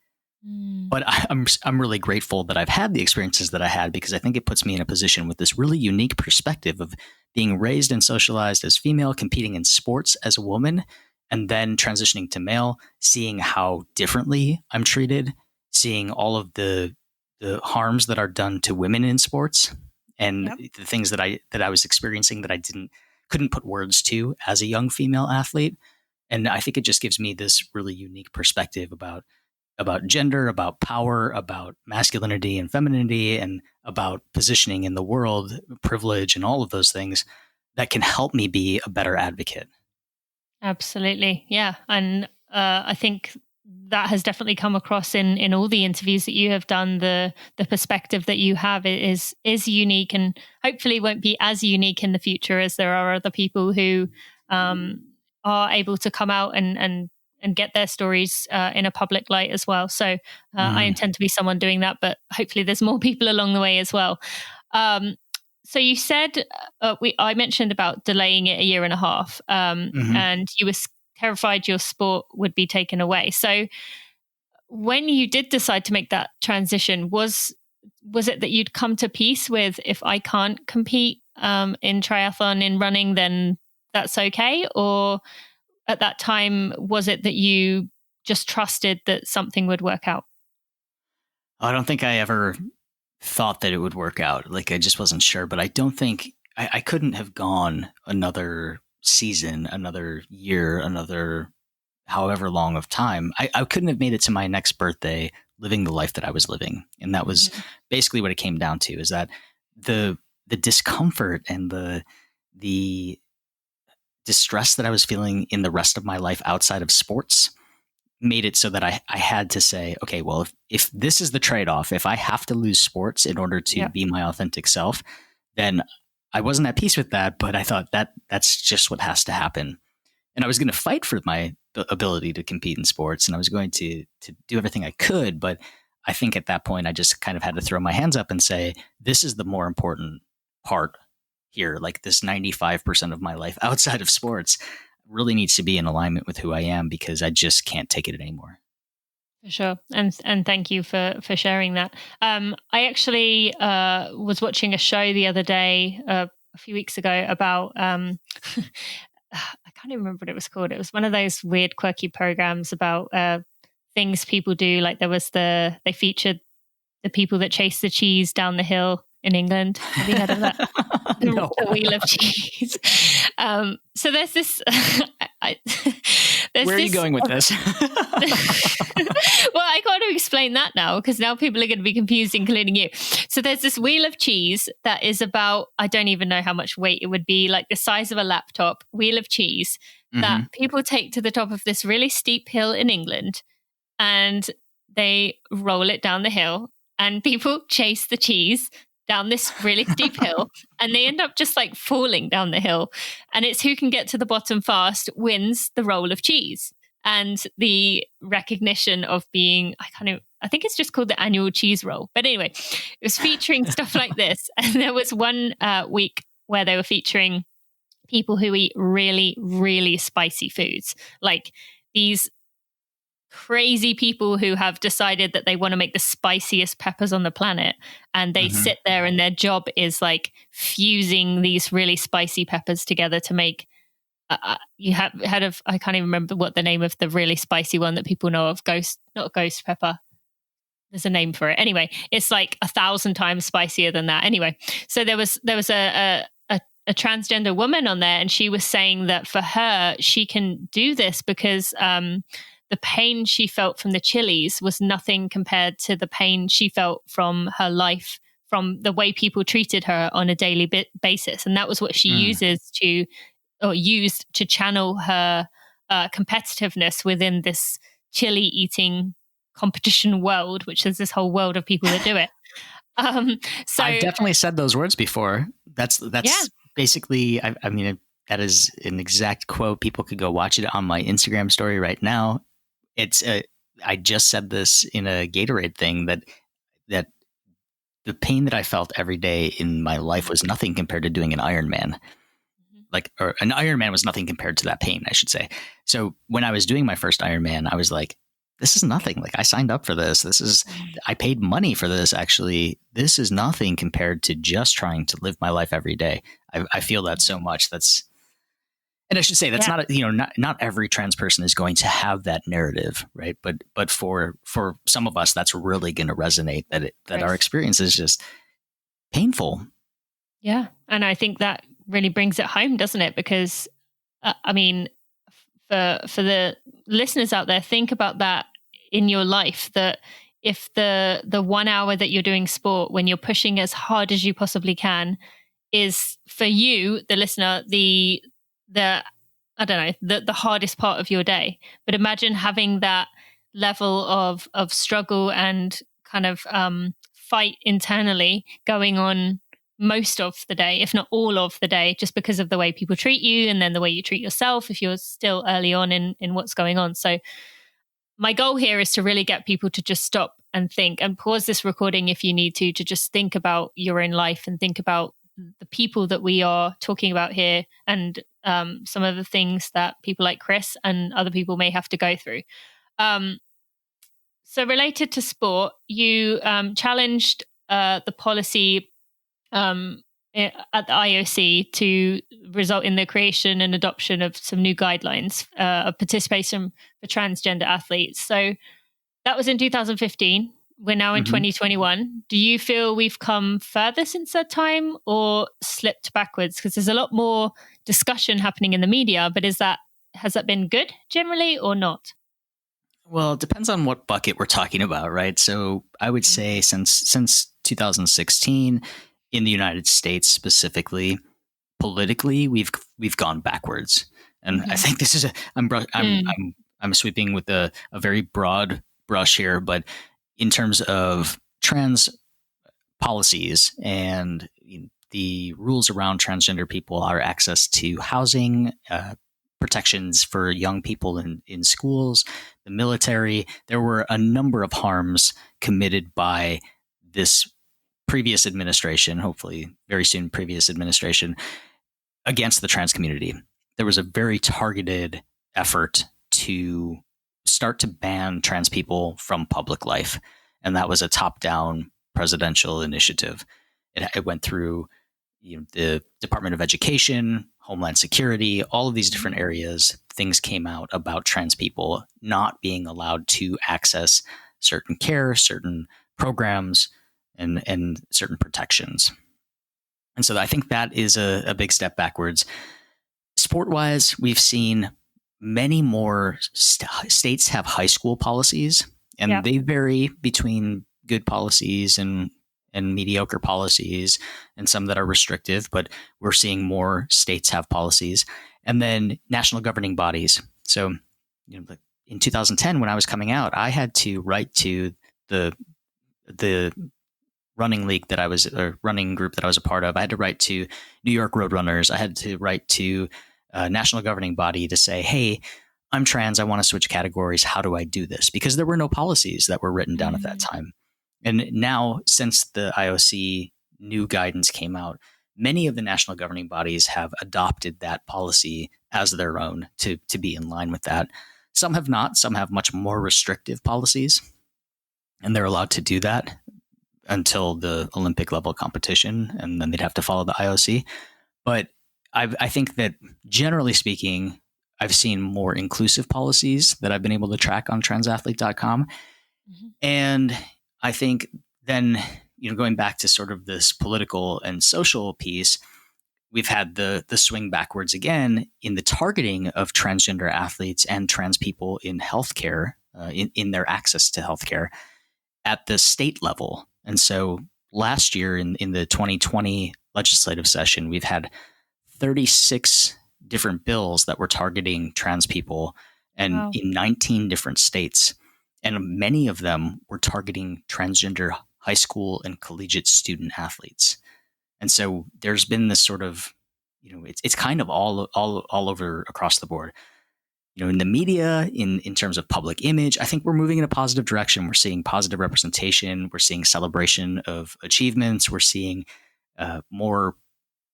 But I'm really grateful that I've had the experiences that I had, because I think it puts me in a position with this really unique perspective of being raised and socialized as female, competing in sports as a woman, and then transitioning to male, seeing how differently I'm treated, seeing all of the harms that are done to women in sports, and the things that I was experiencing that I couldn't put words to as a young female athlete. And I think it just gives me this really unique perspective about gender, about power, about masculinity and femininity, and about positioning in the world, privilege, and all of those things that can help me be a better advocate. Absolutely. Yeah. And I think that has definitely come across in all the interviews that you have done. The perspective that you have is unique, and hopefully won't be as unique in the future, as there are other people who are able to come out and get their stories in a public light as well. So I intend to be someone doing that, but hopefully there's more people along the way as well. So you said, I mentioned about delaying it a year and a half, and you were terrified your sport would be taken away. So when you did decide to make that transition, was it that you'd come to peace with, if I can't compete in triathlon, in running, then that's okay? Or at that time, was it that you just trusted that something would work out? I don't think I ever thought that it would work out. Like, I just wasn't sure, but I don't think I couldn't have gone another season, another year, another however long of time. I couldn't have made it to my next birthday living the life that I was living. And that was basically what it came down to, is that the discomfort and the distress that I was feeling in the rest of my life outside of sports made it so that I had to say, okay, well, if this is the trade-off, if I have to lose sports in order to be my authentic self, then I wasn't at peace with that. But I thought that's just what has to happen. And I was going to fight for my ability to compete in sports, and I was going to do everything I could. But I think at that point, I just kind of had to throw my hands up and say, this is the more important part here. Like, this 95% of my life outside of sports really needs to be in alignment with who I am, because I just can't take it anymore. For sure. And thank you for sharing that. I actually was watching a show the other day, a few weeks ago, about I can't even remember what it was called. It was one of those weird, quirky programs about things people do. Like, they featured the people that chase the cheese down the hill in England. Have you heard of that? No. The wheel of cheese. So there's this. Where are you going with this? Well, I got to explain that now, because now people are going to be confused, including you. So there's this wheel of cheese that is about, I don't even know how much weight it would be, like the size of a laptop, wheel of cheese that people take to the top of this really steep hill in England, and they roll it down the hill, and people chase the cheese down this really steep hill, and they end up just like falling down the hill. And it's who can get to the bottom fast wins the roll of cheese. And the recognition of being, I think it's just called the annual cheese roll. But anyway, it was featuring stuff like this. And there was one week where they were featuring people who eat really, really spicy foods, like these crazy people who have decided that they want to make the spiciest peppers on the planet, and they sit there, and their job is like fusing these really spicy peppers together to make you have heard of, I can't even remember what the name of the really spicy one that people know of, not ghost pepper, there's a name for it. Anyway, it's like 1,000 times spicier than that. Anyway, so there was a transgender woman on there, and she was saying that for her, she can do this because the pain she felt from the chilies was nothing compared to the pain she felt from her life, from the way people treated her on a daily basis. And that was what she used to channel her competitiveness within this chili eating competition world, which is this whole world of people that do it. So I've definitely said those words before. That's basically, I mean, that is an exact quote. People could go watch it on my Instagram story right now. I just said this in a Gatorade thing, that the pain that I felt every day in my life was nothing compared to doing an Ironman. Or an Ironman was nothing compared to that pain, I should say. So when I was doing my first Ironman, I was like, this is nothing. Like, I signed up for this. I paid money for this. Actually, this is nothing compared to just trying to live my life every day. I feel that so much. And I should say that's not every trans person is going to have that narrative, right? But for some of us, that's really going to resonate. That our experience is just painful. Yeah, and I think that really brings it home, doesn't it? Because I mean, for the listeners out there, think about that in your life. That if the 1 hour that you're doing sport, when you're pushing as hard as you possibly can, is for you, the listener, the I don't know, the hardest part of your day. But imagine having that level of struggle and kind of fight internally going on most of the day, if not all of the day, just because of the way people treat you and then the way you treat yourself if you're still early on in what's going on. So my goal here is to really get people to just stop and think and pause this recording if you need to just think about your own life and think about the people that we are talking about here and some of the things that people like Chris and other people may have to go through. So related to sport, you challenged the policy at the IOC to result in the creation and adoption of some new guidelines of participation for transgender athletes. So that was in 2015. We're now in 2021. Do you feel we've come further since that time or slipped backwards? Because there's a lot more discussion happening in the media, but has that been good generally or not? Well, it depends on what bucket we're talking about, right? So I would say since 2016, in the United States specifically, politically, we've gone backwards, and I think this is I'm sweeping with a very broad brush here, but in terms of trans policies and the rules around transgender people, our access to housing, protections for young people in schools, the military, there were a number of harms committed by this previous administration, hopefully very soon previous administration, against the trans community. There was a very targeted effort to start to ban trans people from public life. And that was a top-down presidential initiative. It went through the Department of Education, Homeland Security, all of these different areas. Things came out about trans people not being allowed to access certain care, certain programs, and certain protections. And so I think that is a big step backwards. Sport-wise, we've seen many more states have high school policies, and they vary between good policies and mediocre policies, and some that are restrictive, but we're seeing more states have policies. And then national governing bodies. So, in 2010, when I was coming out, I had to write to the running league that I was, or running group that I was a part of. I had to write to New York Roadrunners. I had to write to a national governing body to say, hey, I'm trans. I want to switch categories. How do I do this? Because there were no policies that were written down at that time. And now, since the IOC new guidance came out, many of the national governing bodies have adopted that policy as their own to be in line with that. Some have not. Some have much more restrictive policies, and they're allowed to do that until the Olympic level competition, and then they'd have to follow the IOC. But I think that generally speaking, I've seen more inclusive policies that I've been able to track on transathlete.com. And I think then, going back to sort of this political and social piece, we've had the swing backwards again in the targeting of transgender athletes and trans people in healthcare, in their access to healthcare at the state level. And so last year in the 2020 legislative session, we've had 36 different bills that were targeting trans people, and in 19 different states. And many of them were targeting transgender high school and collegiate student athletes. And so there's been this sort of, it's kind of all over across the board. In the media, in terms of public image, I think we're moving in a positive direction. We're seeing positive representation. We're seeing celebration of achievements. We're seeing more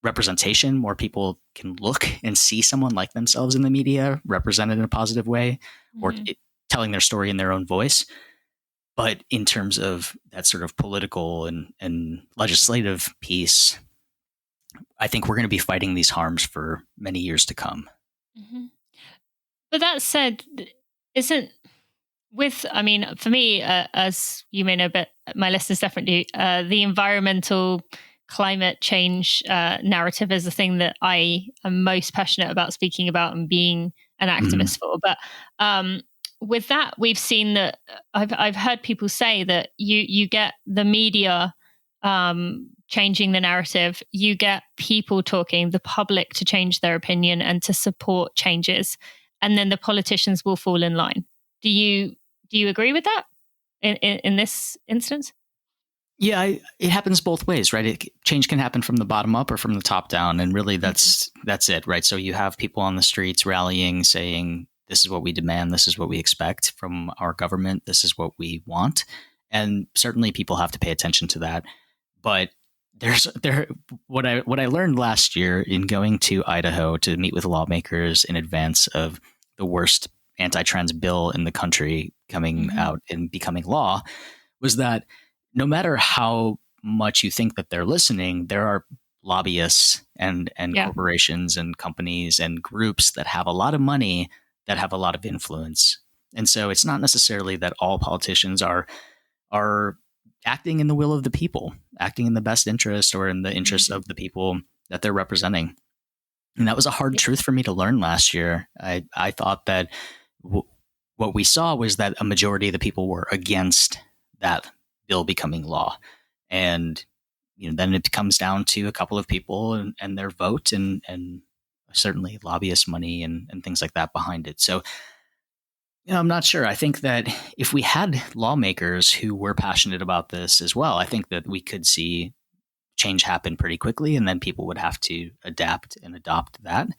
representation. More people can look and see someone like themselves in the media represented in a positive way, or telling their story in their own voice. But in terms of that sort of political and legislative piece, I think we're going to be fighting these harms for many years to come. But that said, for me, as you may know, but my listeners definitely do, the environmental climate change narrative is the thing that I am most passionate about speaking about and being an activist for. But with that, we've seen that I've heard people say that you get the media changing the narrative, you get people talking, the public to change their opinion and to support changes, and then the politicians will fall in line. Do you Do you agree with that in this instance? Yeah, it happens both ways, right? Change can happen from the bottom up or from the top down, and really that's it, right? So you have people on the streets rallying, saying, "This is what we demand. This is what we expect from our government. This is what we want," and certainly people have to pay attention to that. But what I learned last year in going to Idaho to meet with lawmakers in advance of the worst anti-trans bill in the country coming out and becoming law was that no matter how much you think that they're listening, there are lobbyists and corporations and companies and groups that have a lot of money, that have a lot of influence. And so it's not necessarily that all politicians are acting in the will of the people, acting in the best interest or in the interest of the people that they're representing. And that was a hard truth for me to learn last year. I thought that what we saw was that a majority of the people were against that bill becoming law. And then it comes down to a couple of people and their vote and certainly lobbyist money and things like that behind it. So I'm not sure. I think that if we had lawmakers who were passionate about this as well, I think that we could see change happen pretty quickly, and then people would have to adapt and adopt that.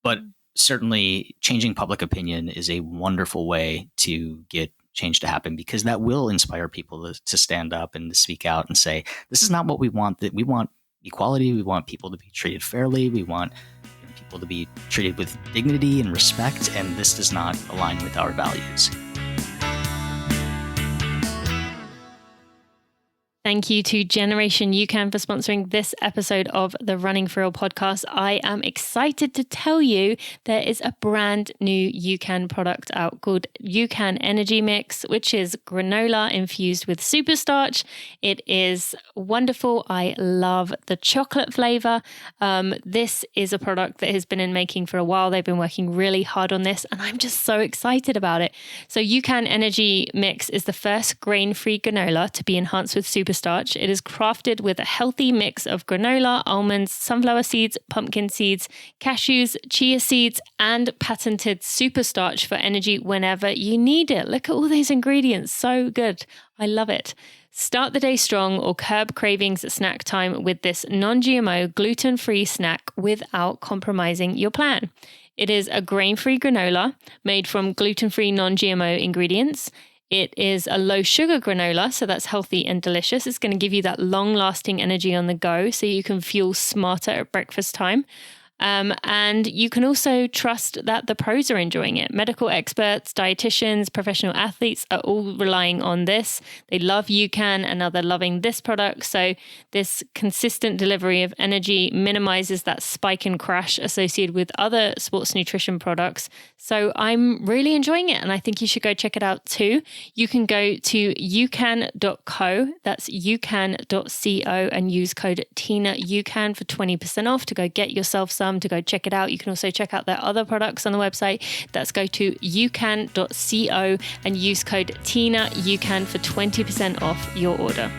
But certainly changing public opinion is a wonderful way to get change to happen, because that will inspire people to stand up and to speak out and say, this is not what we want. That we want equality. We want people to be treated fairly. We want people to be treated with dignity and respect. And this does not align with our values. Thank you to Generation UCAN for sponsoring this episode of the Running for Real podcast. I am excited to tell you there is a brand new UCAN product out called UCAN Energy Mix, which is granola infused with superstarch. It is wonderful. I love the chocolate flavor. This is a product that has been in making for a while. They've been working really hard on this, and I'm just so excited about it. So UCAN Energy Mix is the first grain-free granola to be enhanced with superstarch. It is crafted with a healthy mix of granola, almonds, sunflower seeds, pumpkin seeds, cashews, chia seeds, and patented superstarch for energy whenever you need it. Look at all these ingredients. So good. I love it. Start the day strong or curb cravings at snack time with this non-GMO, gluten-free snack without compromising your plan. It is a grain-free granola made from gluten-free non-GMO ingredients. It is a low sugar granola, so that's healthy and delicious. It's going to give you that long-lasting energy on the go so you can fuel smarter at breakfast time. And you can also trust that the pros are enjoying it. Medical experts, dietitians, professional athletes are all relying on this. They love UCAN and now they're loving this product. So this consistent delivery of energy minimizes that spike and crash associated with other sports nutrition products. So I'm really enjoying it, and I think you should go check it out too. You can go to ucan.co, that's ucan.co, and use code TINAUCAN for 20% off to go get yourself some, to go check it out. You can also check out their other products on the website. That's go to ucan.co and use code TINAUCAN for 20% off your order.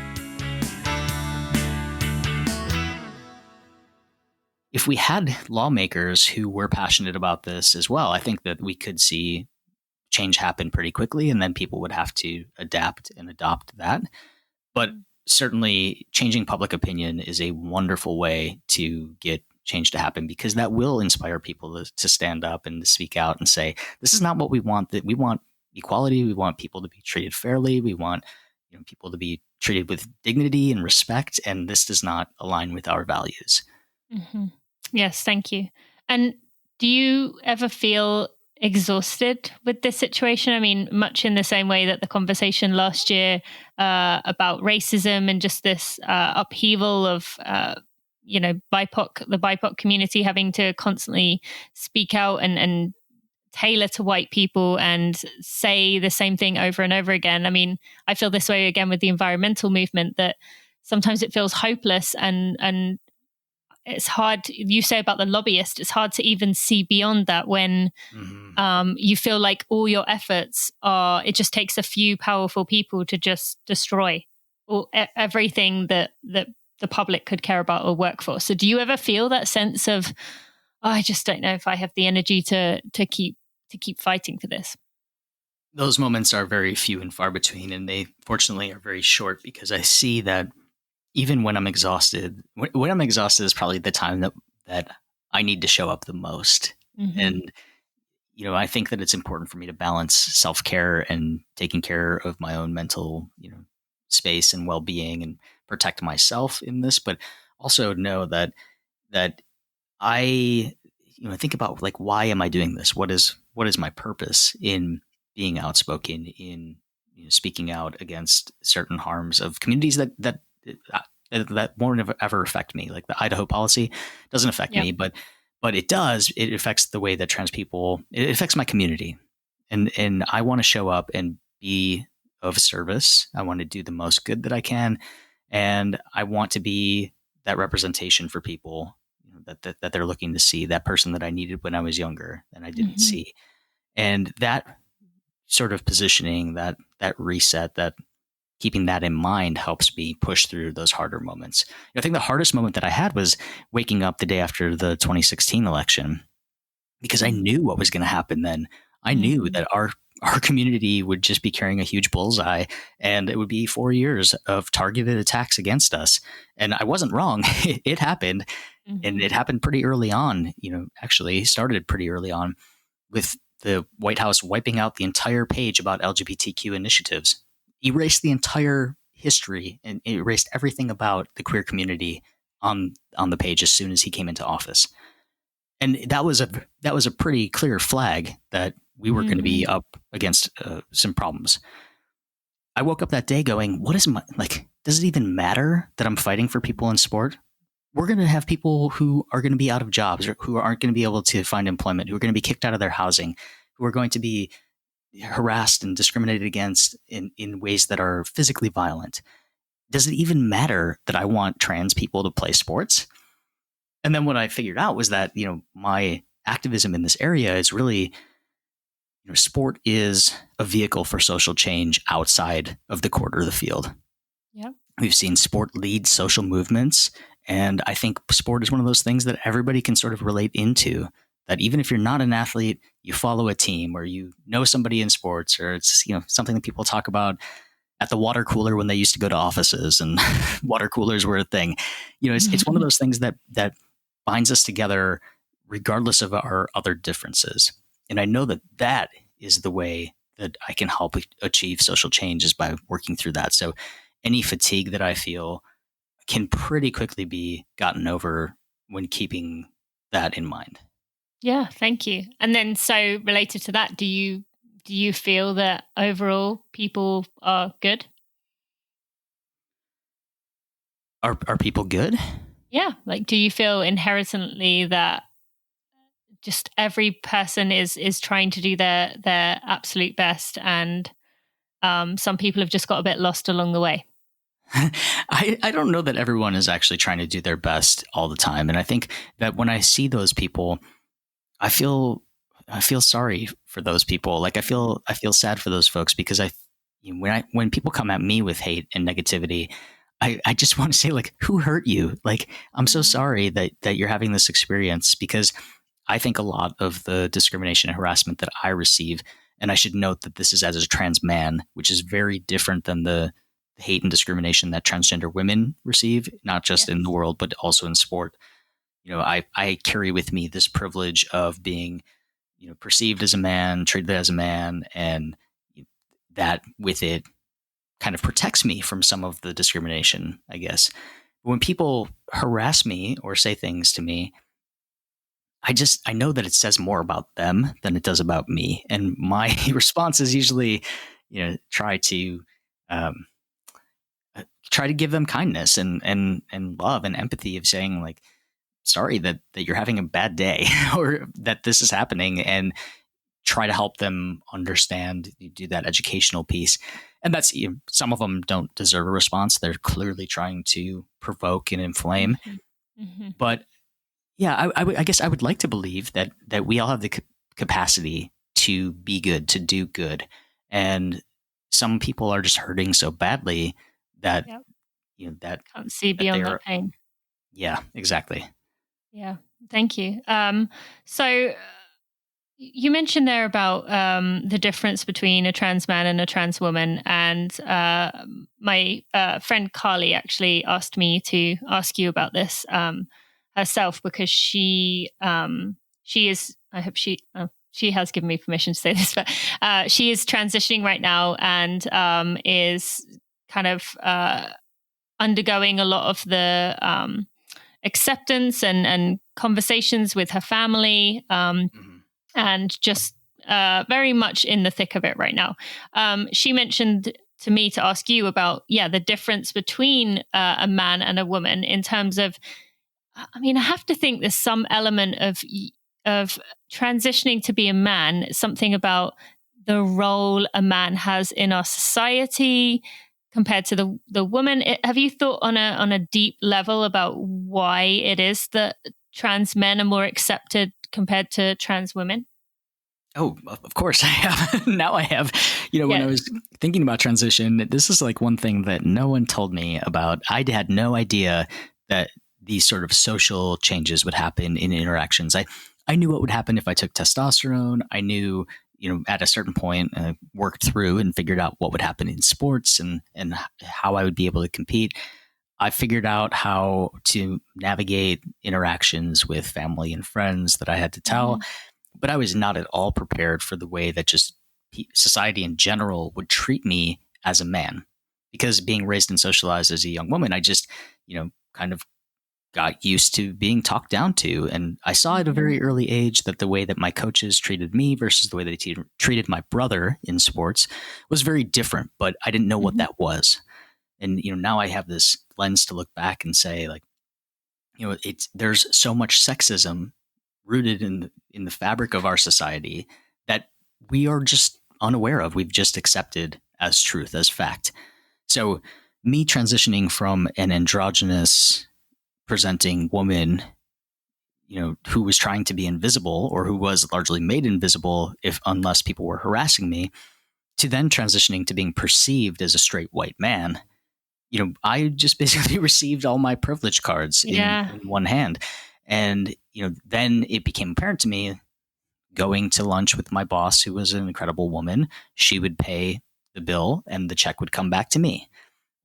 If we had lawmakers who were passionate about this as well, I think that we could see change happen pretty quickly, and then people would have to adapt and adopt that. But certainly changing public opinion is a wonderful way to get change to happen, because that will inspire people to stand up and to speak out and say, this is not what we want. That we want equality. We want people to be treated fairly. We want people to be treated with dignity and respect. And this does not align with our values. Mm-hmm. Yes, thank you. And do you ever feel exhausted with this situation? I mean, much in the same way that the conversation last year about racism and just this upheaval of the BIPOC community having to constantly speak out and tailor to white people and say the same thing over and over again. I mean, I feel this way again with the environmental movement, that sometimes it feels hopeless and it's hard. You say about the lobbyist, it's hard to even see beyond that when you feel like all your efforts it just takes a few powerful people to just destroy everything that the public could care about or work for. So do you ever feel that sense of, I just don't know if I have the energy to keep fighting for this? Those moments are very few and far between, and they fortunately are very short because I see that even when I'm exhausted, when I'm exhausted is probably the time that I need to show up the most. Hmm. And I think that it's important for me to balance self care and taking care of my own mental, space and well being, and protect myself in this, but also know that I, think about like, why am I doing this? What is my purpose in being outspoken, in speaking out against certain harms of communities that won't ever affect me. Like the Idaho policy doesn't affect Yeah. me, but it does. It affects the way that trans people. It affects my community, and I want to show up and be of service. I want to do the most good that I can, and I want to be that representation for people that they're looking to see, that person that I needed when I was younger and I didn't Hmm. see. And that sort of positioning, that reset, that keeping that in mind helps me push through those harder moments. I think the hardest moment that I had was waking up the day after the 2016 election, because I knew what was going to happen then. I knew Hmm. that our community would just be carrying a huge bullseye, and it would be 4 years of targeted attacks against us. And I wasn't wrong. It happened, and Hmm. it happened pretty early on. Actually started pretty early on with the White House wiping out the entire page about LGBTQ initiatives, erased the entire history and erased everything about the queer community on the page as soon as he came into office. And that was a pretty clear flag that we were going to be Hmm. up against some problems. I woke up that day going, "What is my like? Does it even matter that I'm fighting for people in sport? We're going to have people who are going to be out of jobs, or who aren't going to be able to find employment, who are going to be kicked out of their housing, who are going to be harassed and discriminated against in ways that are physically violent. Does it even matter that I want trans people to play sports?" And then what I figured out was that, my activism in this area is really, sport is a vehicle for social change outside of the court or the field. Yeah. We've seen sport lead social movements. And I think sport is one of those things that everybody can sort of relate into. That even if you're not an athlete, you follow a team, or you know somebody in sports, or it's something that people talk about at the water cooler when they used to go to offices and water coolers were a thing. It's one of those things that binds us together regardless of our other differences. And I know that is the way that I can help achieve social change, is by working through that. So any fatigue that I feel can pretty quickly be gotten over when keeping that in mind. Yeah, thank you. And then, so related to that, do you feel that overall people are good? Are people good? Yeah, like, do you feel inherently that just every person is trying to do their absolute best, and some people have just got a bit lost along the way? I don't know that everyone is actually trying to do their best all the time. And I think that when I see those people, I feel I feel sorry for those people. Like I feel sad for those folks, because when people come at me with hate and negativity, I just want to say, like, who hurt you? Like, I'm so Mhm. sorry that you're having this experience, because I think a lot of the discrimination and harassment that I receive, and I should note that this is as a trans man, which is very different than the hate and discrimination that transgender women receive, not just in the Yes. world, but also in sport. I carry with me this privilege of being, perceived as a man, treated as a man, and that with it kind of protects me from some of the discrimination, I guess. When people harass me or say things to me, I know that it says more about them than it does about me. And my response is usually, try to um, try to give them kindness and love and empathy, of saying, like, sorry that you're having a bad day or that this is happening, and try to help them understand. You do that educational piece. And that's, some of them don't deserve a response. They're clearly trying to provoke and inflame. Mhm. Mhm. But yeah, I guess I would like to believe that we all have the capacity to be good, to do good. And some people are just hurting so badly that, Yep. that Can't see that beyond that they're, pain. yeah, exactly. Yeah. Thank you. So You mentioned there about the difference between a trans man and a trans woman, and my friend Carly actually asked me to ask you about this herself, because she is. I hope she has given me permission to say this, but she is transitioning right now and is kind of undergoing a lot of the acceptance and conversations with her family. And just very much in the thick of it right now. She mentioned to me to ask you about, the difference between a man and a woman in terms of, I mean, I have to think there's some element of transitioning to be a man, something about the role a man has in our society compared to the woman. Have you thought on a deep level about why it is that trans men are more accepted compared to trans women? Oh, of course I have. Now I have. When I was thinking about transition, this is like one thing that no one told me about. I had no idea that these sort of social changes would happen in interactions. I knew what would happen if I took testosterone. I knew, at a certain point, worked through and figured out what would happen in sports and how I would be able to compete. I figured out how to navigate interactions with family and friends that I had to tell, but I was not at all prepared for the way that just society in general would treat me as a man. Because being raised and socialized as a young woman, I just, kind of got used to being talked down to. And I saw at a very early age that the way that my coaches treated me versus the way they treated my brother in sports was very different, but I didn't know what that was. And, now I have this lens to look back and say, like, there's so much sexism rooted in the fabric of our society that we are just unaware of. We've just accepted as truth, as fact. So me transitioning from an androgynous presenting woman, who was trying to be invisible or who was largely made invisible unless people were harassing me, to then transitioning to being perceived as a straight white man, I just basically received all my privilege cards in one hand. And, then it became apparent to me, going to lunch with my boss, who was an incredible woman, she would pay the bill and the check would come back to me.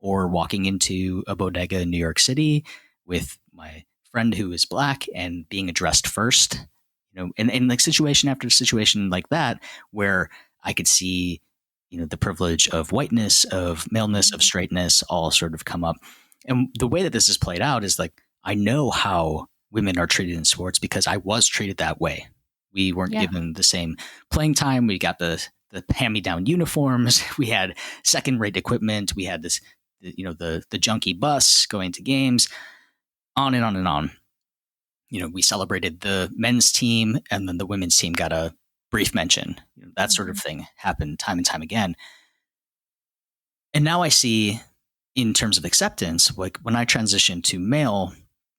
Or walking into a bodega in New York City with my friend who is Black and being addressed first, and like situation after situation like that, where I could see, the privilege of whiteness, of maleness, of straightness all sort of come up. And the way that this is played out is like, I know how women are treated in sports because I was treated that way. We weren't given the same playing time. We got the hand-me-down uniforms. We had second-rate equipment. We had this, the junky bus going to games, on and on and on. We celebrated the men's team, and then the women's team got a brief mention. That sort of thing happened time and time again. And now I see, in terms of acceptance, like when I transitioned to male,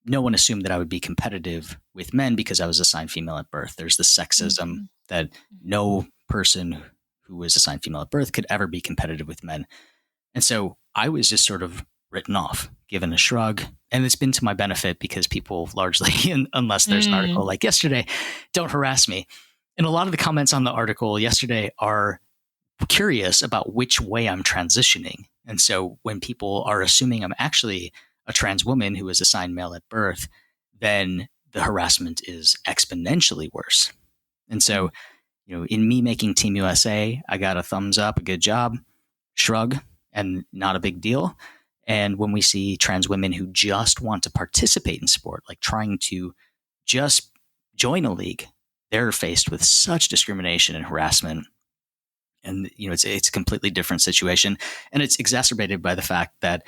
no one assumed that I would be competitive with men because I was assigned female at birth. There's this sexism that no person who was assigned female at birth could ever be competitive with men. And so I was just sort of written off, given a shrug. And it's been to my benefit because people largely, unless there's an article like yesterday, don't harass me. And a lot of the comments on the article yesterday are curious about which way I'm transitioning. And so when people are assuming I'm actually a trans woman who was assigned male at birth, then the harassment is exponentially worse. And so, in me making Team USA, I got a thumbs up, a good job, shrug, and not a big deal. And when we see trans women who just want to participate in sport, like trying to just join a league, they're faced with such discrimination and harassment. And, it's a completely different situation. And it's exacerbated by the fact that,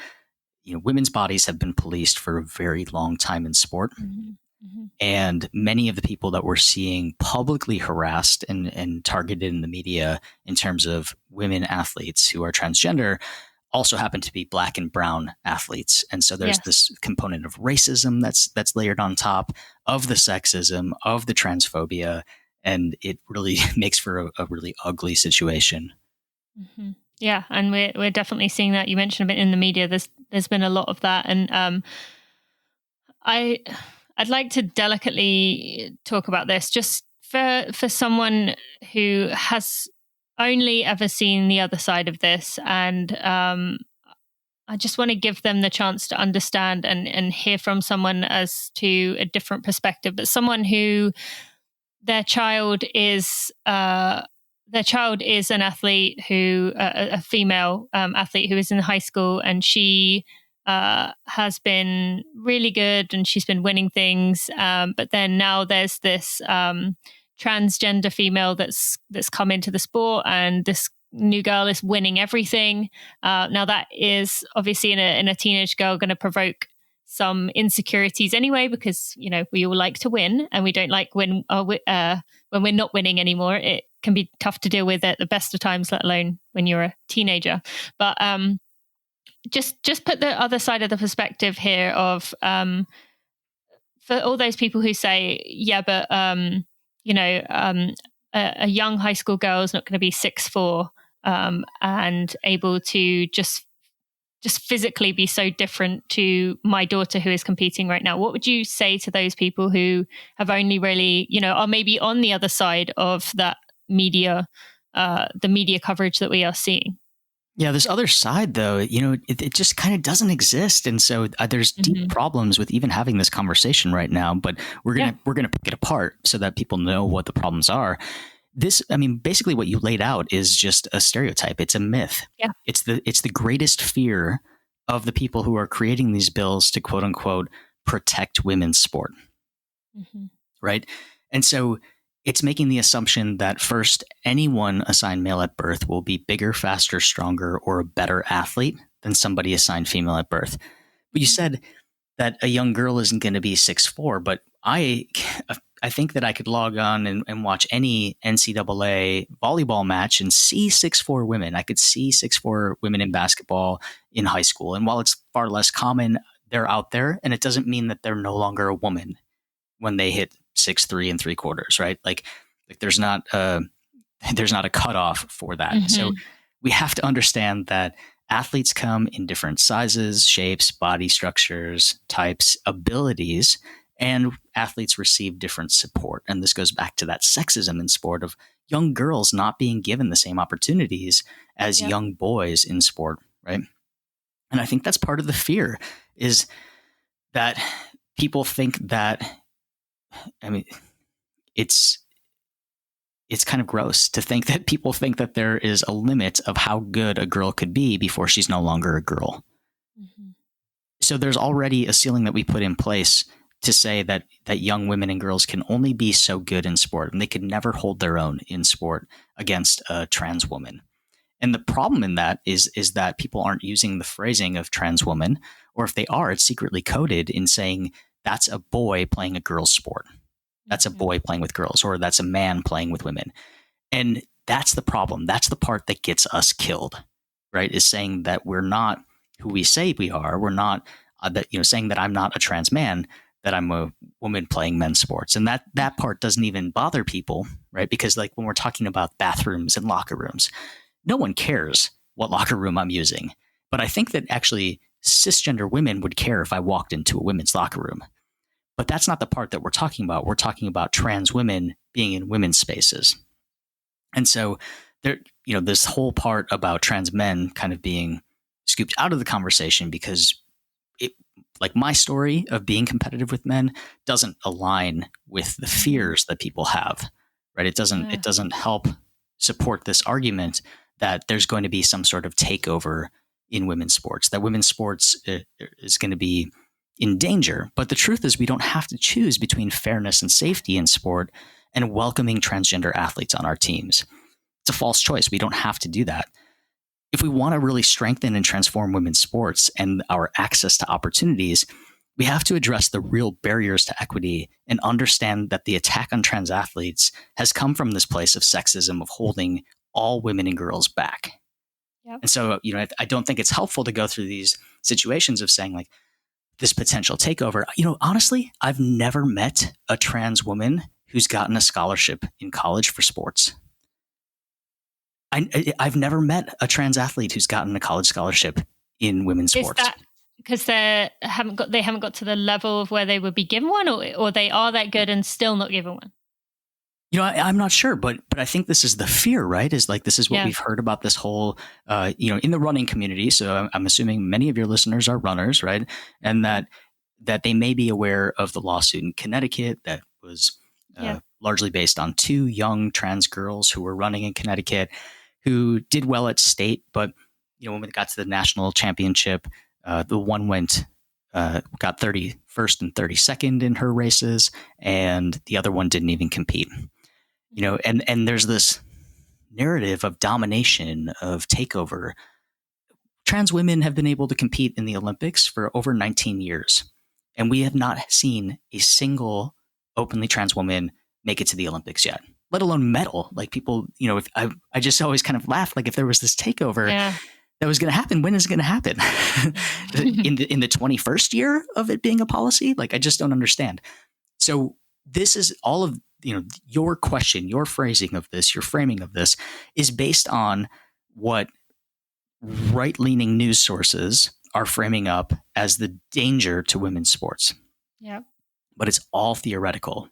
women's bodies have been policed for a very long time in sport. And many of the people that we're seeing publicly harassed and targeted in the media in terms of women athletes who are transgender also happen to be Black and brown athletes. And so there's this component of racism that's layered on top of the sexism, of the transphobia, and it really makes for a really ugly situation. Yeah, and we're definitely seeing that. You mentioned a bit in the media. There's been a lot of that, and I'd like to delicately talk about this just for someone who has only ever seen the other side of this, and I just want to give them the chance to understand and hear from someone as to a different perspective, but someone who their child is an athlete, who a female athlete who is in high school, and she has been really good and she's been winning things, but then now there's this transgender female that's come into the sport, and this new girl is winning everything. Now that is obviously in a teenage girl going to provoke some insecurities anyway, because we all like to win, and we don't like when we're not winning anymore. It can be tough to deal with at the best of times, let alone when you're a teenager. But just put the other side of the perspective here of for all those people who say, yeah, but a young high school girl is not going to be 6'4" and able to just physically be so different to my daughter who is competing right now. What would you say to those people who have only really, are maybe on the other side of that media, the media coverage that we are seeing? Yeah, this other side, though, it just kind of doesn't exist, and so there's deep problems with even having this conversation right now. But we're gonna pick it apart so that people know what the problems are. Basically, what you laid out is just a stereotype. It's a myth. Yeah, it's the greatest fear of the people who are creating these bills to quote unquote protect women's sport, right? And so it's making the assumption that first, anyone assigned male at birth will be bigger, faster, stronger, or a better athlete than somebody assigned female at birth. But you said that a young girl isn't going to be 6'4", but I think that I could log on and watch any NCAA volleyball match and see 6'4" women. I could see 6'4" women in basketball in high school. And while it's far less common, they're out there, and it doesn't mean that they're no longer a woman when they hit 6'3" and 3/4, right? Like there's not a cutoff for that. So we have to understand that athletes come in different sizes, shapes, body structures, types, abilities, and athletes receive different support. And this goes back to that sexism in sport of young girls not being given the same opportunities as young boys in sport, right? And I think that's part of the fear, is that people think that, it's kind of gross to think that people think that there is a limit of how good a girl could be before she's no longer a girl. So there's already a ceiling that we put in place to say that young women and girls can only be so good in sport, and they could never hold their own in sport against a trans woman. And the problem in that is that people aren't using the phrasing of trans woman, or if they are, it's secretly coded in saying that's a boy playing a girl's sport. That's a boy playing with girls, or that's a man playing with women. And that's the problem. That's the part that gets us killed, right? Is saying that we're not who we say we are. We're not saying that I'm not a trans man, that I'm a woman playing men's sports. And that part doesn't even bother people, right? Because like when we're talking about bathrooms and locker rooms, no one cares what locker room I'm using. But I think that actually cisgender women would care if I walked into a women's locker room. But that's not the part that we're talking about. We're talking about trans women being in women's spaces. And so there, this whole part about trans men kind of being scooped out of the conversation because my story of being competitive with men doesn't align with the fears that people have, right? It doesn't help support this argument that there's going to be some sort of takeover in women's sports, that women's sports is going to be in danger. But the truth is we don't have to choose between fairness and safety in sport and welcoming transgender athletes on our teams. It's a false choice. We don't have to do that. If we want to really strengthen and transform women's sports and our access to opportunities, we have to address the real barriers to equity and understand that the attack on trans athletes has come from this place of sexism, of holding all women and girls back. Yep. And so, I don't think it's helpful to go through these situations of saying like, this potential takeover. Honestly, I've never met a trans woman who's gotten a scholarship in college for sports. I've never met a trans athlete who's gotten a college scholarship in women's sports. Is that because they haven't got to the level of where they would be given one, or they are that good and still not given one? I'm not sure, but I think this is the fear, right? Is like, this is what we've heard about this whole, in the running community. So I'm assuming many of your listeners are runners, right? And that they may be aware of the lawsuit in Connecticut that was largely based on two young trans girls who were running in Connecticut who did well at state, but when we got to the national championship, the one got 31st and 32nd in her races, and the other one didn't even compete. And there's this narrative of domination, of takeover. Trans women have been able to compete in the Olympics for over 19 years, and we have not seen a single openly trans woman make it to the Olympics yet, let alone medal. Like, people, if I just always kind of laugh, like, if there was this takeover that was going to happen, when is it going to happen? in the 21st year of it being a policy? Like, I just don't understand. So this is all of, your question, your phrasing of this, your framing of this is based on what right-leaning news sources are framing up as the danger to women's sports. Yeah. But it's all theoretical.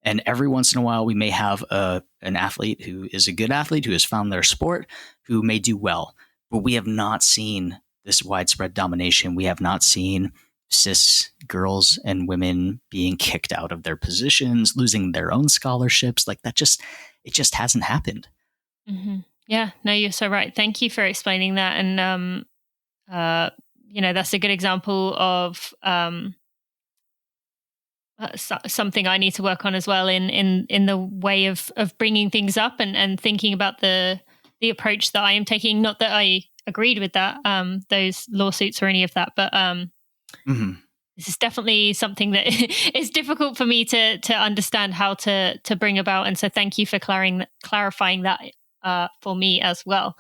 And every once in a while, we may have an athlete who is a good athlete, who has found their sport, who may do well. But we have not seen this widespread domination. We have not seen cis girls and women being kicked out of their positions, losing their own scholarships. Like, it just hasn't happened. Mm-hmm. Yeah, no, you're so right. Thank you for explaining that. And, that's a good example of something I need to work on as well in the way of bringing things up and thinking about the approach that I am taking. Not that I agreed with that, those lawsuits or any of that, but this is definitely something that is difficult for me to understand how to bring about. And so thank you for clarifying that for me as well.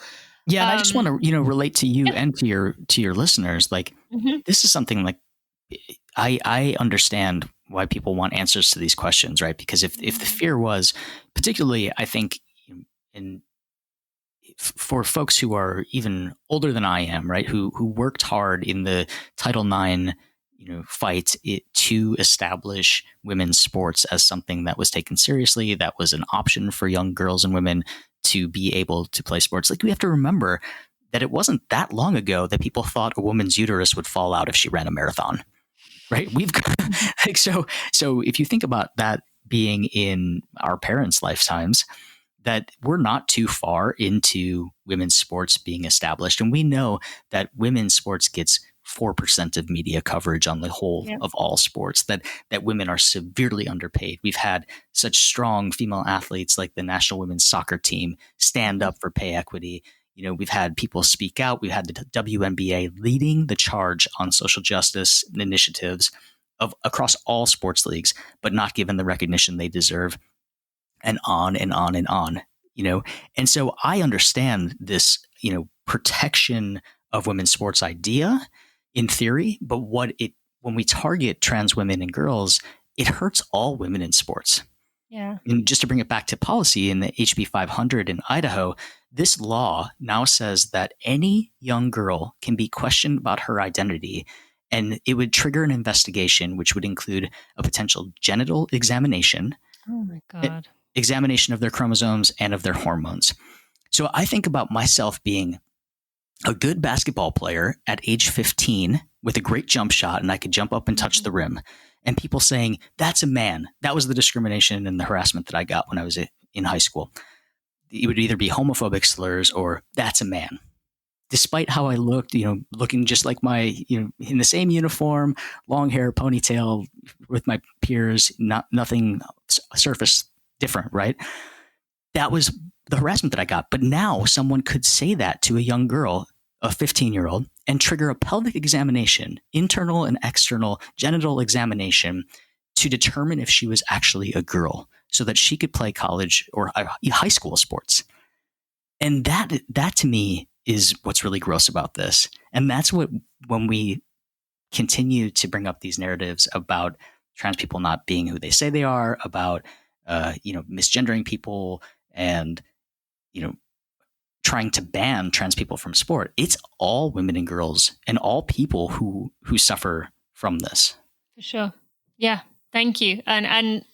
Yeah, and I just want to relate to you and to your listeners. Like, this is something, like, I understand why people want answers to these questions, right? Because if the fear was, particularly, I think, for folks who are even older than I am, right, who worked hard in the Title IX, fight to establish women's sports as something that was taken seriously, that was an option for young girls and women to be able to play sports. Like, we have to remember that it wasn't that long ago that people thought a woman's uterus would fall out if she ran a marathon, right? We've got, like, so if you think about that being in our parents' lifetimes, that we're not too far into women's sports being established. And we know that women's sports gets 4% of media coverage on the whole of all sports, that women are severely underpaid. We've had such strong female athletes like the national women's soccer team stand up for pay equity. We've had people speak out. We've had the WNBA leading the charge on social justice initiatives across all sports leagues, but not given the recognition they deserve. And on and on and on, And so I understand this, protection of women's sports idea in theory, but when we target trans women and girls, it hurts all women in sports. Yeah. And just to bring it back to policy, in the HB 500 in Idaho, this law now says that any young girl can be questioned about her identity, and it would trigger an investigation, which would include a potential genital examination. Oh my God. Examination of their chromosomes and of their hormones. So I think about myself being a good basketball player at age 15 with a great jump shot, and I could jump up and touch the rim. And people saying, that's a man. That was the discrimination and the harassment that I got when I was in high school. It would either be homophobic slurs or that's a man. Despite how I looked, looking just like my, in the same uniform, long hair, ponytail with my peers, nothing surface different, right? That was the harassment that I got. But now someone could say that to a young girl, a 15-year-old, and trigger a pelvic examination, internal and external genital examination, to determine if she was actually a girl so that she could play college or high school sports. And that to me is what's really gross about this. And that's when we continue to bring up these narratives about trans people not being who they say they are, about misgendering people, and trying to ban trans people from sport. It's all women and girls and all people who suffer from this. For sure. Yeah. Thank you. And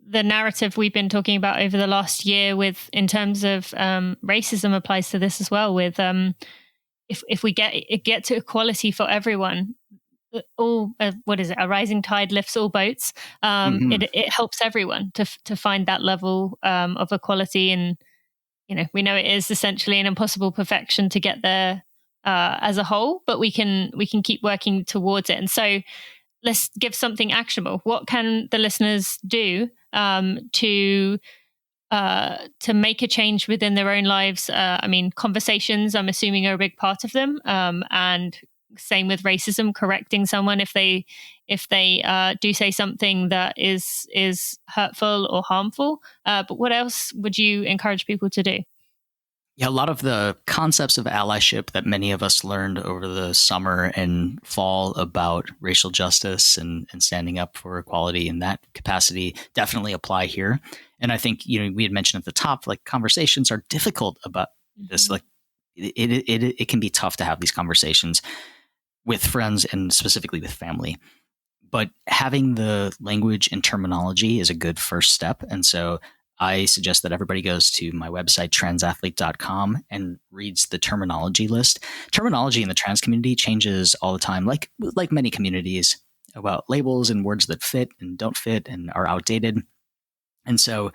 the narrative we've been talking about over the last year with in terms of racism applies to this as well. With if we get to equality for everyone, all what is it? A rising tide lifts all boats. It helps everyone to find that level of equality, and we know it is essentially an impossible perfection to get there as a whole, but we can keep working towards it. And so let's give something actionable. What can the listeners do to make a change within their own lives? I mean, conversations, I'm assuming, are a big part of them. And same with racism, correcting someone if they do say something that is hurtful or harmful. But what else would you encourage people to do? Yeah, a lot of the concepts of allyship that many of us learned over the summer and fall about racial justice and standing up for equality in that capacity definitely apply here. And I think, we had mentioned at the top, like, conversations are difficult about this. Like, it can be tough to have these conversations with friends and specifically with family. But having the language and terminology is a good first step. And so I suggest that everybody goes to my website, transathlete.com, and reads the terminology list. Terminology in the trans community changes all the time, like many communities, about labels and words that fit and don't fit and are outdated. And so,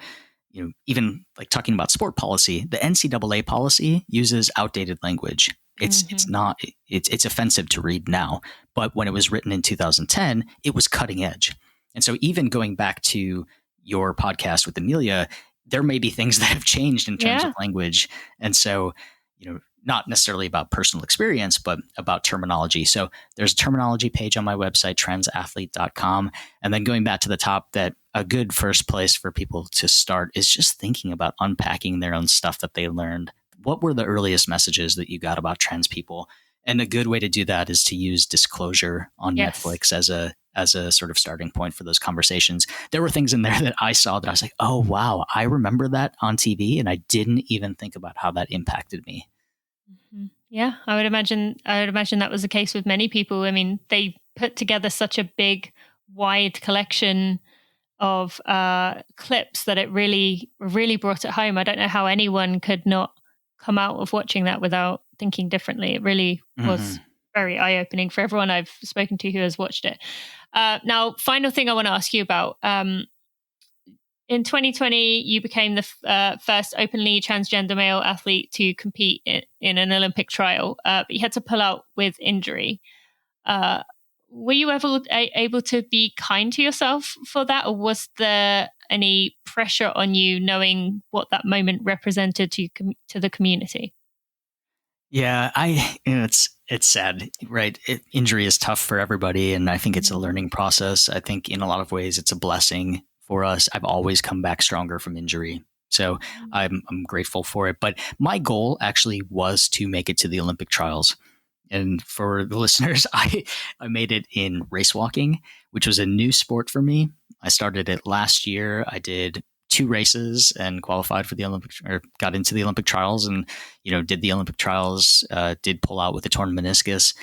even like talking about sport policy, the NCAA policy uses outdated language. It's offensive to read now, but when it was written in 2010, it was cutting edge. And so even going back to your podcast with Amelia, there may be things that have changed in terms of language. And so, not necessarily about personal experience, but about terminology. So there's a terminology page on my website, transathlete.com. And then going back to the top, that a good first place for people to start is just thinking about unpacking their own stuff that they learned. What were the earliest messages that you got about trans people? And a good way to do that is to use Disclosure on Netflix as a sort of starting point for those conversations. There were things in there that I saw that I was like, oh, wow, I remember that on TV, and I didn't even think about how that impacted me. Yeah, I would imagine that was the case with many people. I mean, they put together such a big, wide collection of clips that it really, really brought it home. I don't know how anyone could not come out of watching that without thinking differently. It really was very eye-opening for everyone I've spoken to who has watched it. Now, final thing I want to ask you about. In 2020, you became the first openly transgender male athlete to compete in an Olympic trial, but you had to pull out with injury. Were you ever able to be kind to yourself for that, or was there any pressure on you knowing what that moment represented to the community? Yeah, it's sad, right? Injury is tough for everybody, and I think it's a learning process. I think in a lot of ways it's a blessing for us. I've always come back stronger from injury, so I'm grateful for it. But my goal actually was to make it to the Olympic trials. And for the listeners, I made it in race walking, which was a new sport for me. I started it last year. I did 2 races and qualified for the Olympic, or got into the Olympic trials, and did the Olympic trials. Did pull out with a torn meniscus,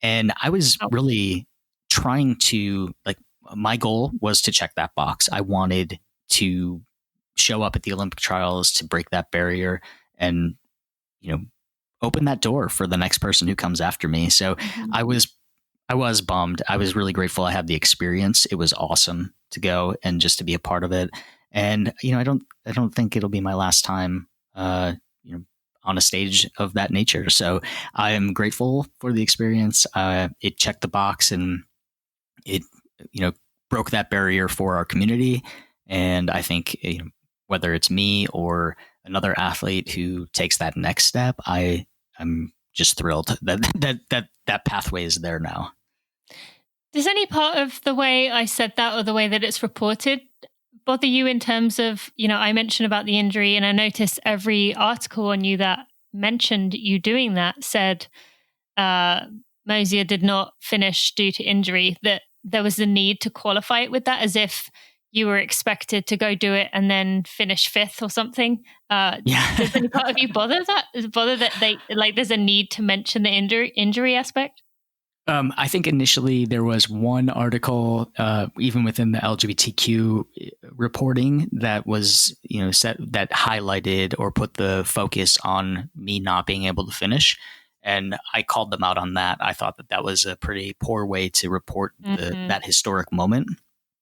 and I was really trying to, like, my goal was to check that box. I wanted to show up at the Olympic trials to break that barrier and open that door for the next person who comes after me. So I was bummed. I was really grateful I had the experience. It was awesome to go and just to be a part of it. And I don't think it'll be my last time on a stage of that nature. So I am grateful for the experience. It checked the box, and it broke that barrier for our community. And I think whether it's me or another athlete who takes that next step, I'm just thrilled that pathway is there now. Does any part of the way I said that, or the way that it's reported, bother you in terms of, I mentioned about the injury, and I noticed every article on you that mentioned you doing that said Mosier did not finish due to injury, that there was the need to qualify it with that, as if you were expected to go do it and then finish 5th or something. Does any part of you bother that? Bother that they, like, there's a need to mention the injury aspect? I think initially there was one article, even within the LGBTQ reporting, that was, that highlighted or put the focus on me not being able to finish. And I called them out on that. I thought that was a pretty poor way to report that historic moment.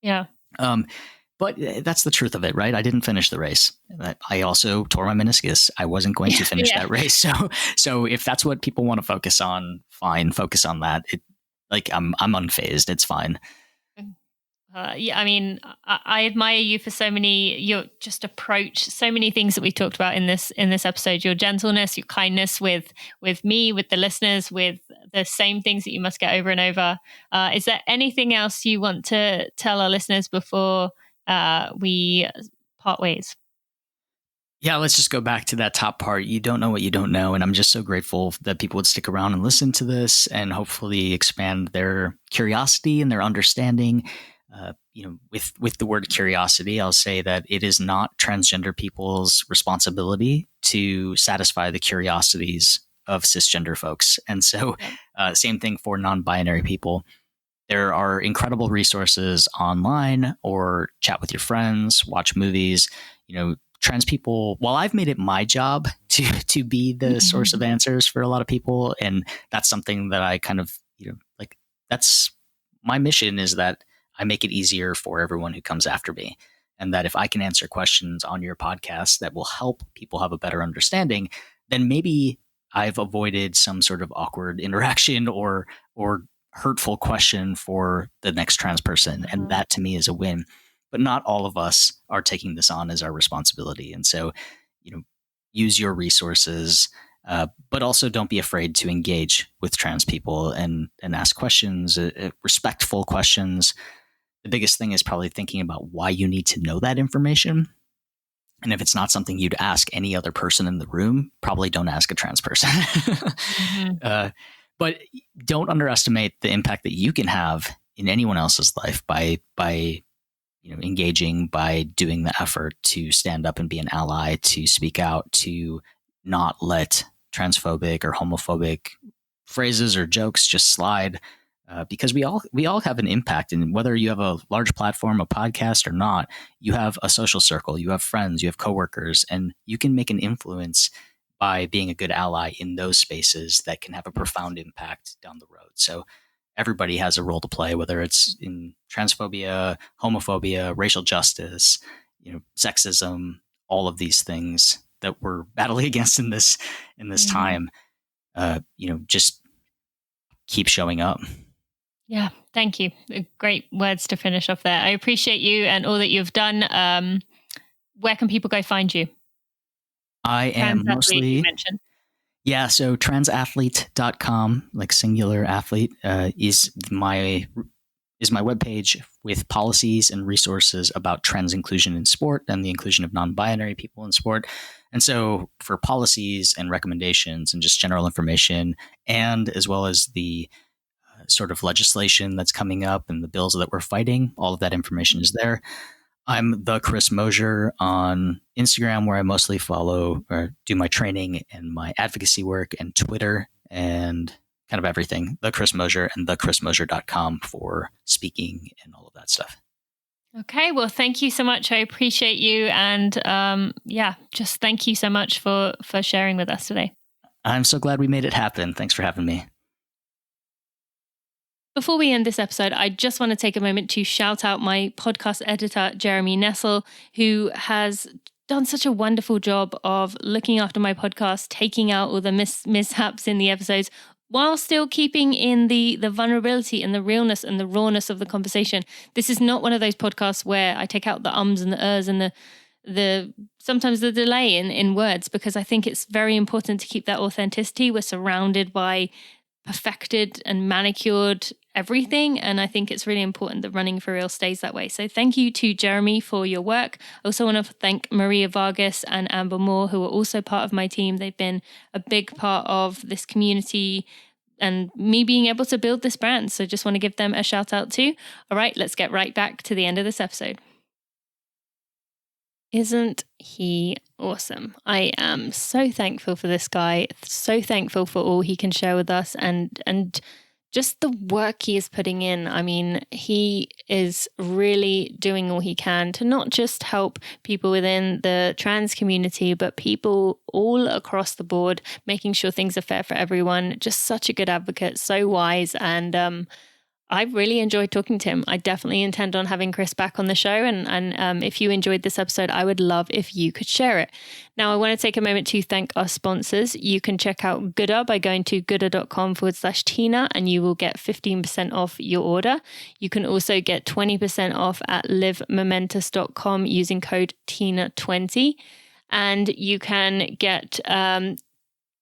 Yeah. But that's the truth of it, right? I didn't finish the race. I also tore my meniscus. I wasn't going to finish that race. So if that's what people want to focus on, fine, focus on that. I'm unfazed. It's fine. I mean, I admire you for your just approach, so many things that we talked about in this episode, your gentleness, your kindness with me, with the listeners, with the same things that you must get over and over. Is there anything else you want to tell our listeners before we part ways? Yeah, let's just go back to that top part. You don't know what you don't know. And I'm just so grateful that people would stick around and listen to this and hopefully expand their curiosity and their understanding. With the word curiosity, I'll say that it is not transgender people's responsibility to satisfy the curiosities of cisgender folks. And so same thing for non-binary people. There are incredible resources online, or chat with your friends, watch movies. Trans people, while I've made it my job to be the source of answers for a lot of people, and that's something that I kind of, that's my mission, is that I make it easier for everyone who comes after me. And that if I can answer questions on your podcast that will help people have a better understanding, then maybe I've avoided some sort of awkward interaction or hurtful question for the next trans person. And that to me is a win. But not all of us are taking this on as our responsibility. And so, use your resources, but also don't be afraid to engage with trans people and ask questions, respectful questions. The biggest thing is probably thinking about why you need to know that information. And if it's not something you'd ask any other person in the room, probably don't ask a trans person. But don't underestimate the impact that you can have in anyone else's life by engaging, by doing the effort to stand up and be an ally, to speak out, to not let transphobic or homophobic phrases or jokes just slide, because we all have an impact. And whether you have a large platform, a podcast or not, you have a social circle, you have friends, you have coworkers, and you can make an influence by being a good ally in those spaces that can have a profound impact down the road. So everybody has a role to play, whether it's in transphobia, homophobia, racial justice, sexism, all of these things that we're battling against in this time. Just keep showing up. Yeah, thank you. Great words to finish off there. I appreciate you and all that you've done. Where can people go find you? I am mostly... Yeah, so transathlete.com, like singular athlete, is my webpage with policies and resources about trans inclusion in sport and the inclusion of non-binary people in sport. And so for policies and recommendations and just general information, and as well as the sort of legislation that's coming up and the bills that we're fighting, all of that information is there. I'm the Chris Mosier on Instagram, where I mostly follow or do my training and my advocacy work, and Twitter and kind of everything. The Chris Mosier and thechrismosier.com for speaking and all of that stuff. Okay, well, thank you so much. I appreciate you. And just thank you so much for sharing with us today. I'm so glad we made it happen. Thanks for having me. Before we end this episode, I just want to take a moment to shout out my podcast editor, Jeremy Nessel, who has done such a wonderful job of looking after my podcast, taking out all the mishaps in the episodes, while still keeping in the vulnerability and the realness and the rawness of the conversation. This is not one of those podcasts where I take out the ums and the ers and the sometimes the delay in words, because I think it's very important to keep that authenticity. We're surrounded by perfected and manicured everything, and I think it's really important that Running for Real stays that way. So thank you to Jeremy for your work. I also want to thank Maria Vargas and Amber Moore, who are also part of my team. They've been a big part of this community and me being able to build this brand. So just want to give them a shout out too. All right, let's get right back to the end of this episode. Isn't he awesome? I am so thankful for this guy, so thankful for all he can share with us, and just the work he is putting in. I mean, he is really doing all he can to not just help people within the trans community, but people all across the board, making sure things are fair for everyone. Just such a good advocate, so wise. And I really enjoyed talking to him. I definitely intend on having Chris back on the show. And if you enjoyed this episode, I would love if you could share it. Now, I want to take a moment to thank our sponsors. You can check out Gooder by going to gooder.com/Tina, and you will get 15% off your order. You can also get 20% off at livemomentous.com using code TINA20. And you can get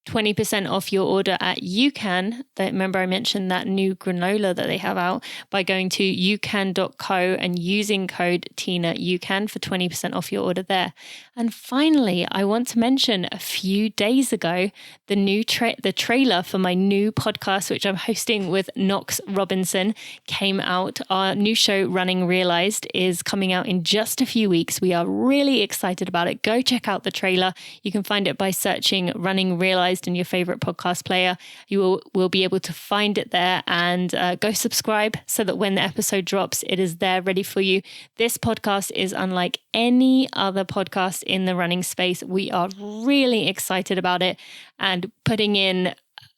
20% off your order at UCAN. Remember I mentioned that new granola that they have out, by going to ucan.co and using code TINA UCAN for 20% off your order there. And finally, I want to mention a few days ago, the trailer for my new podcast, which I'm hosting with Knox Robinson, came out. Our new show, Running Realized, is coming out in just a few weeks. We are really excited about it. Go check out the trailer. You can find it by searching Running Realized in your favorite podcast player. You will be able to find it there, and go subscribe so that when the episode drops, it is there ready for you. This podcast is unlike any other podcast in the running space. We are really excited about it and putting in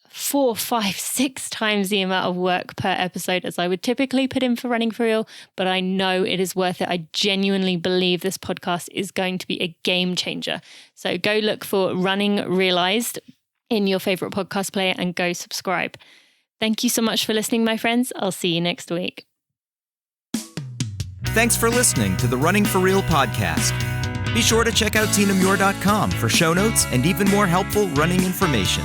4, 5, 6 times the amount of work per episode as I would typically put in for Running for Real, but I know it is worth it. I genuinely believe this podcast is going to be a game changer. So go look for Running Realized in your favorite podcast player and go subscribe. Thank you so much for listening, my friends. I'll see you next week. Thanks for listening to the Running for Real podcast. Be sure to check out tinamuir.com for show notes and even more helpful running information.